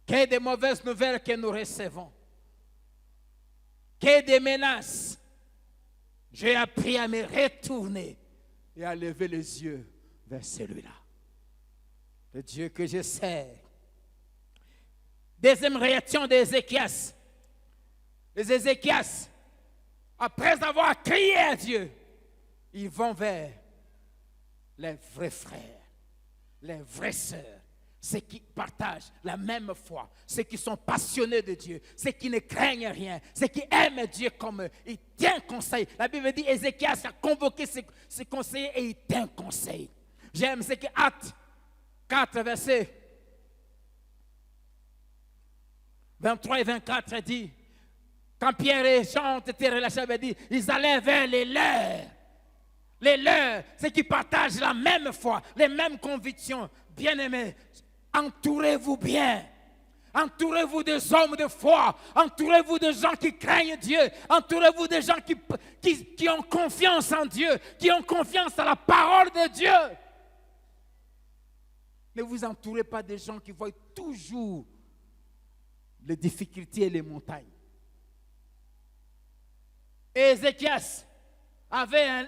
Que des mauvaises nouvelles que nous recevons, que des menaces, j'ai appris à me retourner et à lever les yeux vers celui-là. Le Dieu que je sers. Deuxième réaction d'Ézéchias. Les Ézéchias, après avoir crié à Dieu, ils vont vers les vrais frères, les vraies sœurs, ceux qui partagent la même foi, ceux qui sont passionnés de Dieu, ceux qui ne craignent rien, ceux qui aiment Dieu comme eux. Ils tiennent conseil. La Bible dit Ézéchias a convoqué ses conseillers et il tient conseil. J'aime ce que Actes 4, verset 23 et 24, il dit, quand Pierre et Jean ont été relâchés, il dit, ils allaient vers les leurs. Les leurs, ceux qui partagent la même foi, les mêmes convictions. Bien-aimés, entourez-vous bien. Entourez-vous des hommes de foi. Entourez-vous de gens qui craignent Dieu. Entourez-vous de gens qui ont confiance en Dieu, qui ont confiance à la parole de Dieu. Ne vous entourez pas de gens qui voient toujours les difficultés et les montagnes. Et Ézéchias avait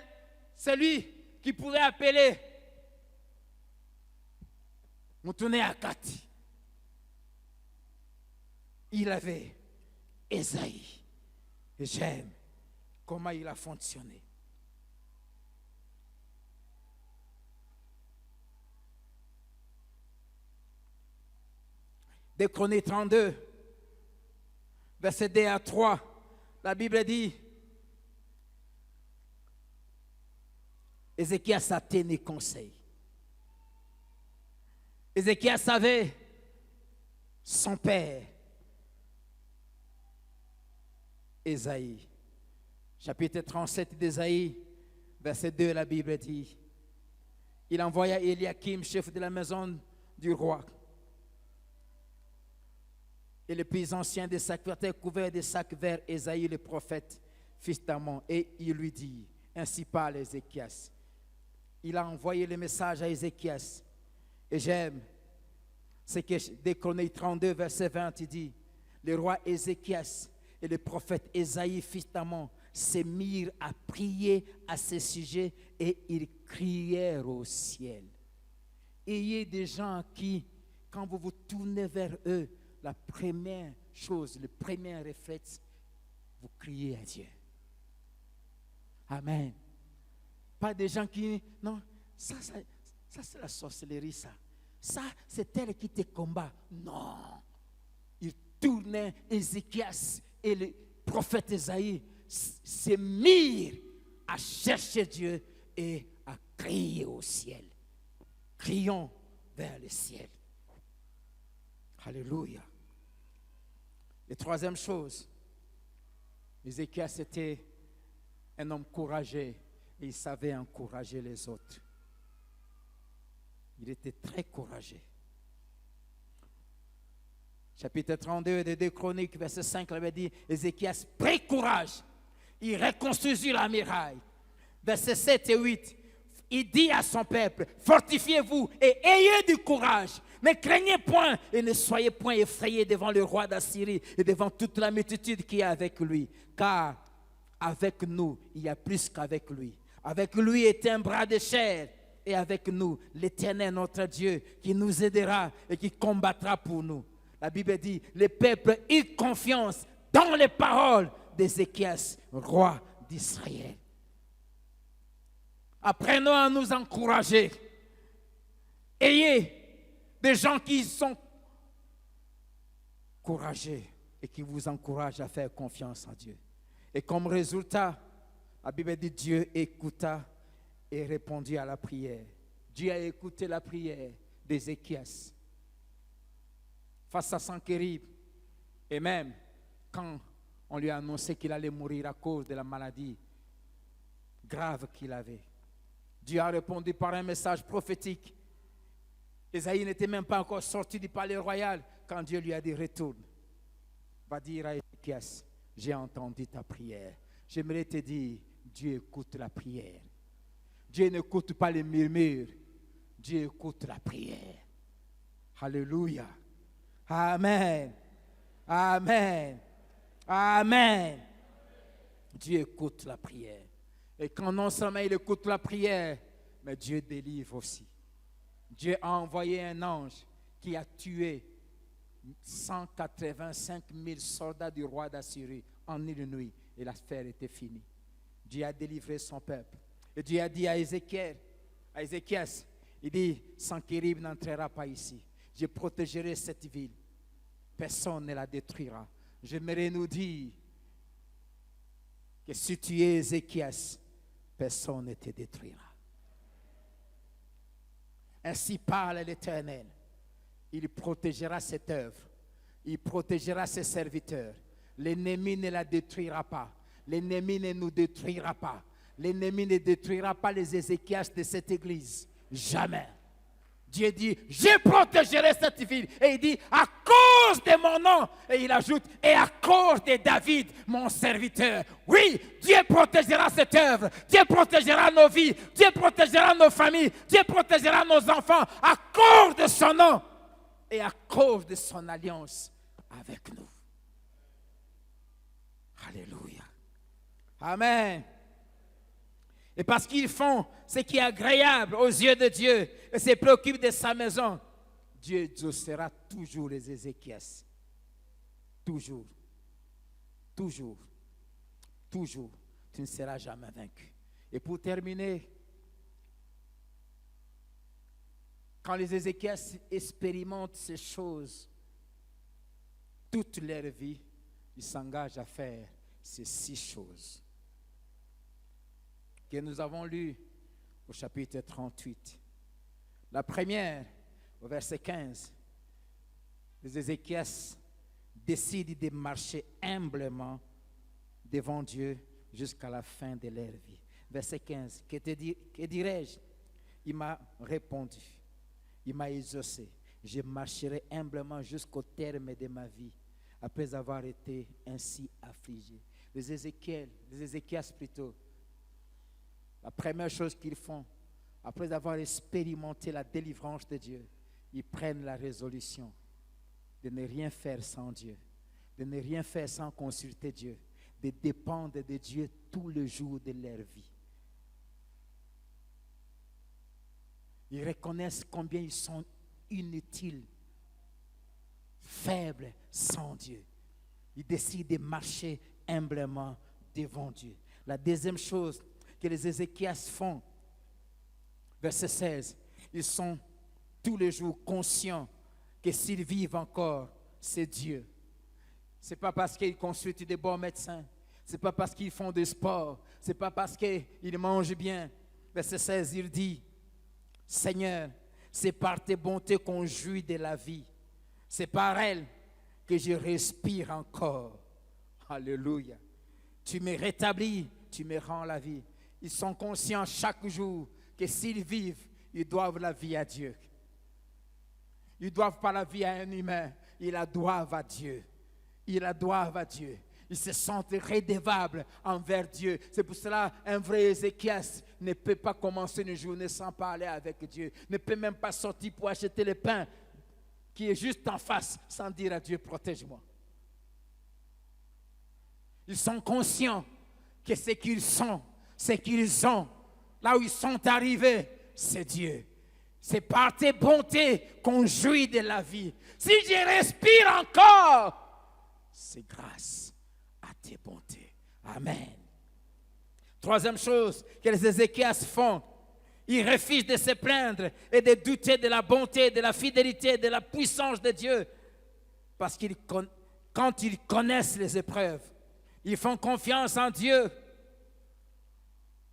celui qui pourrait appeler Moutoune Akati. Il avait Ésaïe. Et j'aime comment il a fonctionné. Des Chroniques 32, verset 2 à 3, la Bible dit, Ézéchias a tenu conseil. Ézéchias savait son père, Ésaïe. Chapitre 37 d'Ésaïe, verset 2, la Bible dit, il envoya Eliakim, chef de la maison du roi, et le plus ancien des sacrificateurs couvert de sacs vers Ésaïe le prophète, fils d'Amon, et il lui dit, ainsi parle Ézéchias. Il a envoyé le message à Ézéchias. Et j'aime ce que des Chroniques 32, verset 20, il dit, le roi Ézéchias et le prophète Ésaïe, fils d'Amon, se mirent à prier à ce sujet et ils crièrent au ciel. Ayez des gens qui, quand vous vous tournez vers eux, la première chose, le premier réflexe, vous criez à Dieu. Amen. Pas des gens qui... Non, ça c'est la sorcellerie, ça. Ça, c'est elle qui te combat. Non. Ils tournaient, Ézéchias et le prophète Ésaïe se mirent à chercher Dieu et à crier au ciel. Crions vers le ciel. Alléluia. Et troisième chose, Ézéchias était un homme courageux. Et il savait encourager les autres. Il était très courageux. Chapitre 32 des 2 Chroniques, verset 5, il avait dit, Ézéchias prit courage. Il reconstruisit la muraille. Verset 7 et 8, il dit à son peuple, fortifiez-vous et ayez du courage. Ne craignez point et ne soyez point effrayés devant le roi d'Assyrie et devant toute la multitude qui est avec lui. Car avec nous, il y a plus qu'avec lui. Avec lui est un bras de chair et avec nous, l'Éternel notre Dieu qui nous aidera et qui combattra pour nous. La Bible dit, le peuple eut confiance dans les paroles d'Ézéchias, roi d'Israël. Apprenons à nous encourager. Ayez des gens qui sont courageux et qui vous encouragent à faire confiance en Dieu. Et comme résultat, la Bible dit Dieu écouta et répondit à la prière. Dieu a écouté la prière d'Ézéchias face à Sanchérib. Et même quand on lui a annoncé qu'il allait mourir à cause de la maladie grave qu'il avait, Dieu a répondu par un message prophétique. Ésaïe n'était même pas encore sorti du palais royal quand Dieu lui a dit retourne. Va dire à Ézéchias, j'ai entendu ta prière. J'aimerais te dire, Dieu écoute la prière. Dieu n'écoute pas les murmures. Dieu écoute la prière. Alléluia. Amen. Amen. Amen. Dieu écoute la prière. Et quand non seulement il écoute la prière, mais Dieu délivre aussi. Dieu a envoyé un ange qui a tué 185 000 soldats du roi d'Assyrie en une nuit. Et l'affaire était finie. Dieu a délivré son peuple. Et Dieu a dit à Ézéchias, il dit, Sanchérib n'entrera pas ici. Je protégerai cette ville. Personne ne la détruira. J'aimerais nous dire que si tu es Ézéchias, personne ne te détruira. Ainsi parle l'Éternel. Il protégera cette œuvre. Il protégera ses serviteurs. L'ennemi ne la détruira pas. L'ennemi ne nous détruira pas. L'ennemi ne détruira pas les Ézéchias de cette église. Jamais. Dieu dit, je protégerai cette ville. Et il dit, à cause de mon nom. Et il ajoute, et à cause de David, mon serviteur. Oui, Dieu protégera cette œuvre. Dieu protégera nos vies. Dieu protégera nos familles. Dieu protégera nos enfants à cause de son nom. Et à cause de son alliance avec nous. Alléluia. Amen. Et parce qu'ils font ce qui est agréable aux yeux de Dieu et se préoccupent de sa maison, Dieu exaucera toujours les Ézéchias. Toujours. Toujours. Toujours. Tu ne seras jamais vaincu. Et pour terminer, quand les Ézéchias expérimentent ces choses, toute leur vie, ils s'engagent à faire ces 6 choses que nous avons lues au chapitre 38. La première, au verset 15, les Ézéchias décident de marcher humblement devant Dieu jusqu'à la fin de leur vie. Verset 15, que dirais-je? Il m'a répondu, il m'a exaucé. Je marcherai humblement jusqu'au terme de ma vie, après avoir été ainsi affligé. Les Ézéchias plutôt, la première chose qu'ils font, après avoir expérimenté la délivrance de Dieu, ils prennent la résolution de ne rien faire sans Dieu, de ne rien faire sans consulter Dieu, de dépendre de Dieu tous les jours de leur vie. Ils reconnaissent combien ils sont inutiles, faibles sans Dieu. Ils décident de marcher humblement devant Dieu. La deuxième chose que les Ézéchias font, verset 16, ils sont tous les jours conscients que s'ils vivent encore, c'est Dieu. Ce n'est pas parce qu'ils consultent des bons médecins, ce n'est pas parce qu'ils font du sport, ce n'est pas parce qu'ils mangent bien. Verset 16, il dit, Seigneur, c'est par tes bontés qu'on jouit de la vie. C'est par elles que je respire encore. Alléluia. Tu me rétablis, tu me rends la vie. Ils sont conscients chaque jour que s'ils vivent, ils doivent la vie à Dieu. Ils ne doivent pas la vie à un humain, ils la doivent à Dieu. Ils la doivent à Dieu. Ils se sentent redevables envers Dieu. C'est pour cela un vrai Ézéchias ne peut pas commencer une journée sans parler avec Dieu. Ne peut même pas sortir pour acheter le pain qui est juste en face sans dire à Dieu, protège-moi. Ils sont conscients que ce qu'ils sont, ce qu'ils ont, là où ils sont arrivés, c'est Dieu. C'est par tes bontés qu'on jouit de la vie. Si je respire encore, c'est grâce à tes bontés. Amen. Troisième chose que les Ézéchias font, ils refusent de se plaindre et de douter de la bonté, de la fidélité, de la puissance de Dieu. Parce qu'ils, quand ils connaissent les épreuves, ils font confiance en Dieu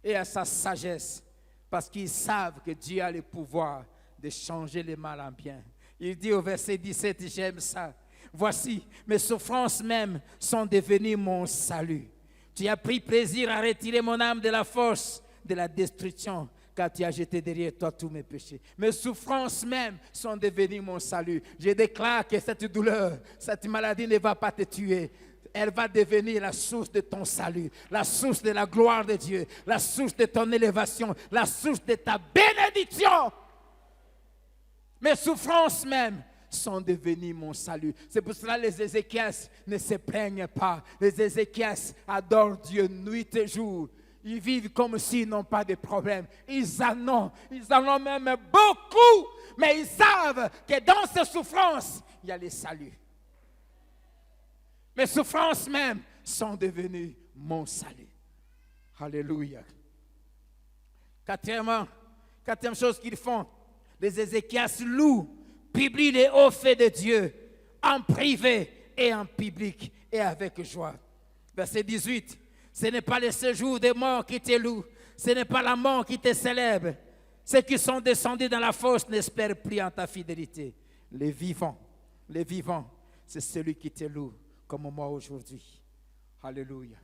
et à sa sagesse. Parce qu'ils savent que Dieu a le pouvoir de changer le mal en bien. Il dit au verset 17, j'aime ça. Voici, mes souffrances même sont devenues mon salut. Tu as pris plaisir à retirer mon âme de la force, de la destruction, car tu as jeté derrière toi tous mes péchés. Mes souffrances même sont devenues mon salut. Je déclare que cette douleur, cette maladie ne va pas te tuer. Elle va devenir la source de ton salut, la source de la gloire de Dieu, la source de ton élévation, la source de ta bénédiction. Mes souffrances même sont devenues mon salut. C'est pour cela que les Ézéchias ne se plaignent pas. Les Ézéchias adorent Dieu nuit et jour. Ils vivent comme s'ils n'ont pas de problème. Ils en ont même beaucoup. Mais ils savent que dans ces souffrances, il y a le salut. Mes souffrances même sont devenues mon salut. Alléluia. Quatrième chose qu'ils font, les Ézéchias louent, publient les hauts faits de Dieu en privé et en public et avec joie. Verset 18, ce n'est pas le séjour des morts qui te louent, ce n'est pas la mort qui te célèbre. Ceux qui sont descendus dans la fosse n'espèrent plus en ta fidélité. Les vivants, c'est celui qui te loue comme moi aujourd'hui. Alléluia.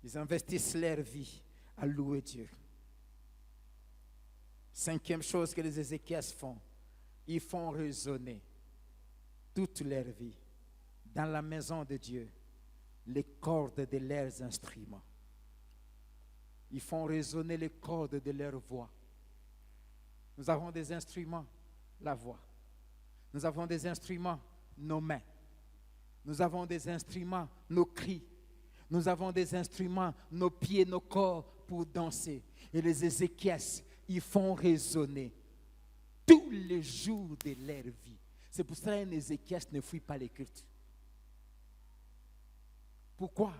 Ils investissent leur vie à louer Dieu. Cinquième chose que les Ézéchias font, ils font résonner toute leur vie dans la maison de Dieu les cordes de leurs instruments. Ils font résonner les cordes de leur voix. Nous avons des instruments, la voix. Nous avons des instruments, nos mains. Nous avons des instruments, nos cris. Nous avons des instruments, nos pieds, nos corps pour danser. Et les Ézéchias, ils font résonner tous les jours de leur vie. C'est pour ça qu'un Ézéchias ne fuit pas les cultes. Pourquoi?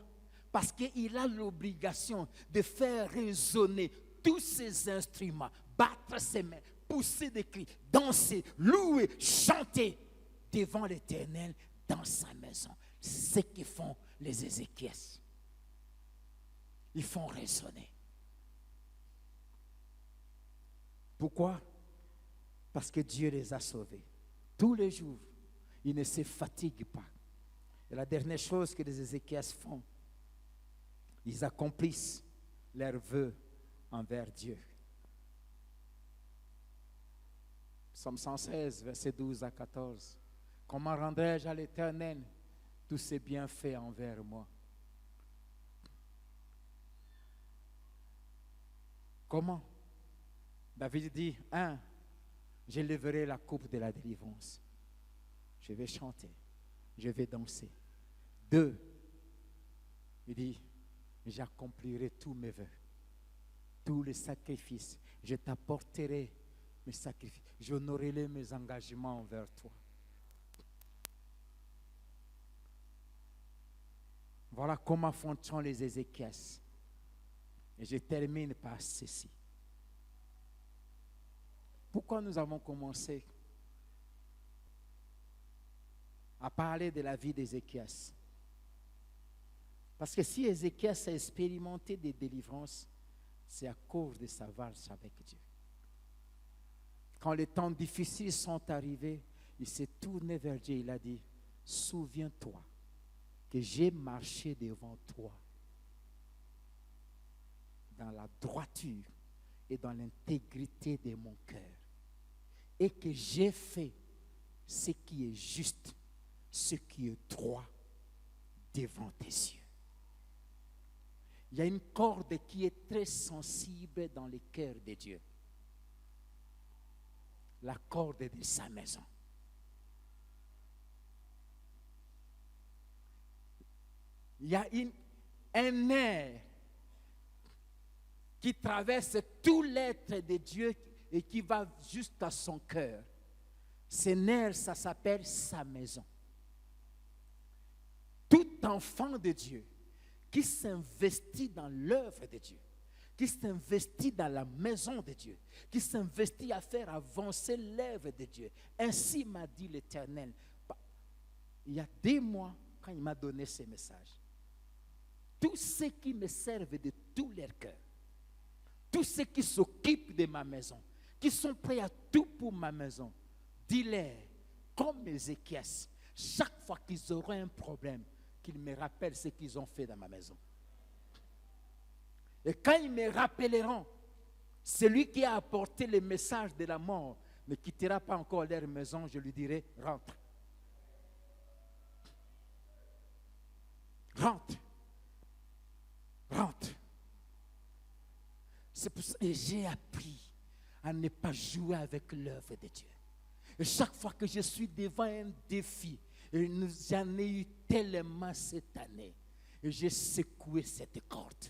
Parce qu'il a l'obligation de faire résonner tous ces instruments, battre ses mains, pousser des cris, danser, louer, chanter devant l'Éternel dans sa maison. C'est ce que font les Ézéchias. Ils font résonner. Pourquoi? Parce que Dieu les a sauvés. Tous les jours, ils ne se fatiguent pas. Et la dernière chose que les Ézéchias font, ils accomplissent leurs vœux envers Dieu. Psaume 116, versets 12 à 14. Comment rendrai-je à l'Éternel tous ses bienfaits envers moi? Comment? David dit, 1, j'élèverai la coupe de la délivrance. Je vais chanter, je vais danser. 2, il dit, j'accomplirai tous mes vœux, tous les sacrifices. Je t'apporterai mes sacrifices. J'honorerai mes engagements envers toi. Voilà comment font les Ézéchias. Et je termine par ceci. Pourquoi nous avons commencé à parler de la vie d'Ézéchias? Parce que si Ézéchias a expérimenté des délivrances, c'est à cause de sa valse avec Dieu. Quand les temps difficiles sont arrivés, il s'est tourné vers Dieu. Il a dit, souviens-toi que j'ai marché devant toi dans la droiture et dans l'intégrité de mon cœur, et que j'ai fait ce qui est juste, ce qui est droit devant tes yeux. Il y a une corde qui est très sensible dans le cœur de Dieu. La corde de sa maison. Il y a un air qui traverse tout l'être de Dieu et qui va jusqu'à son cœur. Ce nerf, ça s'appelle sa maison. Tout enfant de Dieu qui s'investit dans l'œuvre de Dieu, qui s'investit dans la maison de Dieu, qui s'investit à faire avancer l'œuvre de Dieu. Ainsi m'a dit l'Éternel. Il y a 2 mois, quand il m'a donné ce message, tous ceux qui me servent de tout leur cœur, tous ceux qui s'occupent de ma maison, qui sont prêts à tout pour ma maison, dis-leur, comme Ézéchias, chaque fois qu'ils auront un problème, qu'ils me rappellent ce qu'ils ont fait dans ma maison. Et quand ils me rappelleront, celui qui a apporté le message de la mort ne quittera pas encore leur maison, je lui dirai, rentre. Rentre. Rentre. C'est pour ça que j'ai appris à ne pas jouer avec l'œuvre de Dieu. Et chaque fois que je suis devant un défi, et j'en ai eu tellement cette année, et j'ai secoué cette corde.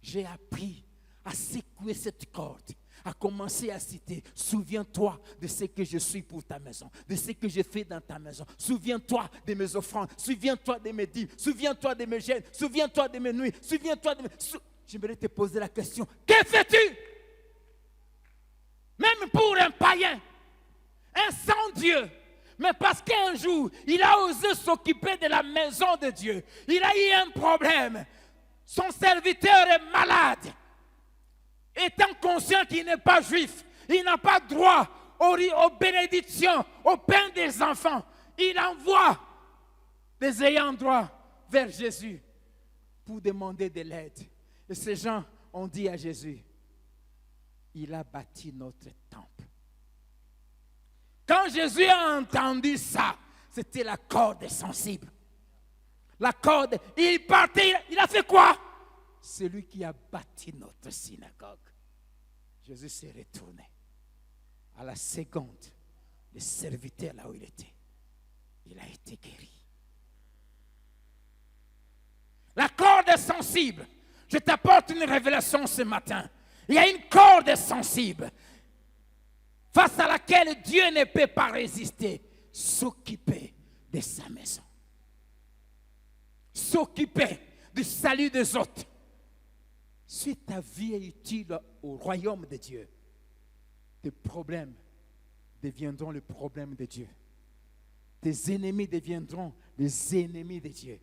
J'ai appris à secouer cette corde, à commencer à citer, souviens-toi de ce que je suis pour ta maison, de ce que j'ai fait dans ta maison. Souviens-toi de mes offrandes, souviens-toi de mes dîmes, souviens-toi de mes gènes, souviens-toi de mes nuits, souviens-toi de mes... J'aimerais te poser la question, que fais-tu? Même pour un païen, un sans-Dieu, mais parce qu'un jour, il a osé s'occuper de la maison de Dieu. Il a eu un problème. Son serviteur est malade. Étant conscient qu'il n'est pas juif, il n'a pas droit aux bénédictions, au pain des enfants. Il envoie des ayants droit vers Jésus pour demander de l'aide. Et ces gens ont dit à Jésus, il a bâti notre temple. Quand Jésus a entendu ça, c'était la corde sensible. La corde, il partait, il a fait quoi? C'est lui qui a bâti notre synagogue. Jésus s'est retourné. À la seconde, le serviteur là où il était, il a été guéri. La corde est sensible. Je t'apporte une révélation ce matin. Il y a une corde sensible face à laquelle Dieu ne peut pas résister. S'occuper de sa maison. S'occuper du salut des autres. Si ta vie est utile au royaume de Dieu, tes problèmes deviendront le problème de Dieu. Tes ennemis deviendront les ennemis de Dieu.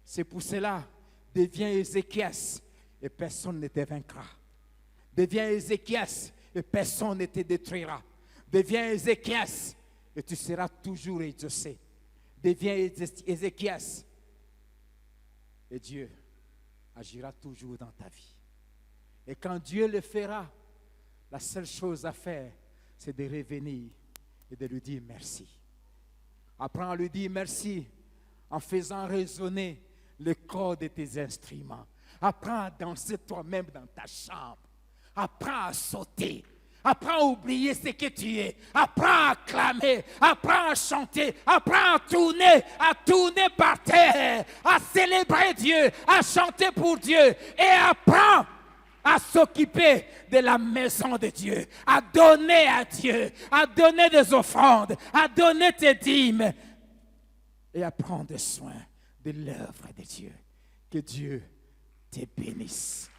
C'est pour cela, deviens Ézéchias et personne ne te vaincra. Deviens Ézéchias et personne ne te détruira. Deviens Ézéchias et tu seras toujours exaucé. Deviens Ézéchias et Dieu agira toujours dans ta vie. Et quand Dieu le fera, la seule chose à faire, c'est de revenir et de lui dire merci. Apprends à lui dire merci en faisant résonner le corps de tes instruments. Apprends à danser toi-même dans ta chambre. Apprends à sauter. Apprends à oublier ce que tu es. Apprends à clamer. Apprends à chanter. Apprends à tourner par terre. À célébrer Dieu. À chanter pour Dieu. Et apprends à s'occuper de la maison de Dieu. À donner à Dieu. À donner des offrandes. À donner tes dîmes. Et à prendre soin de l'œuvre de Dieu. Que Dieu te bénisse.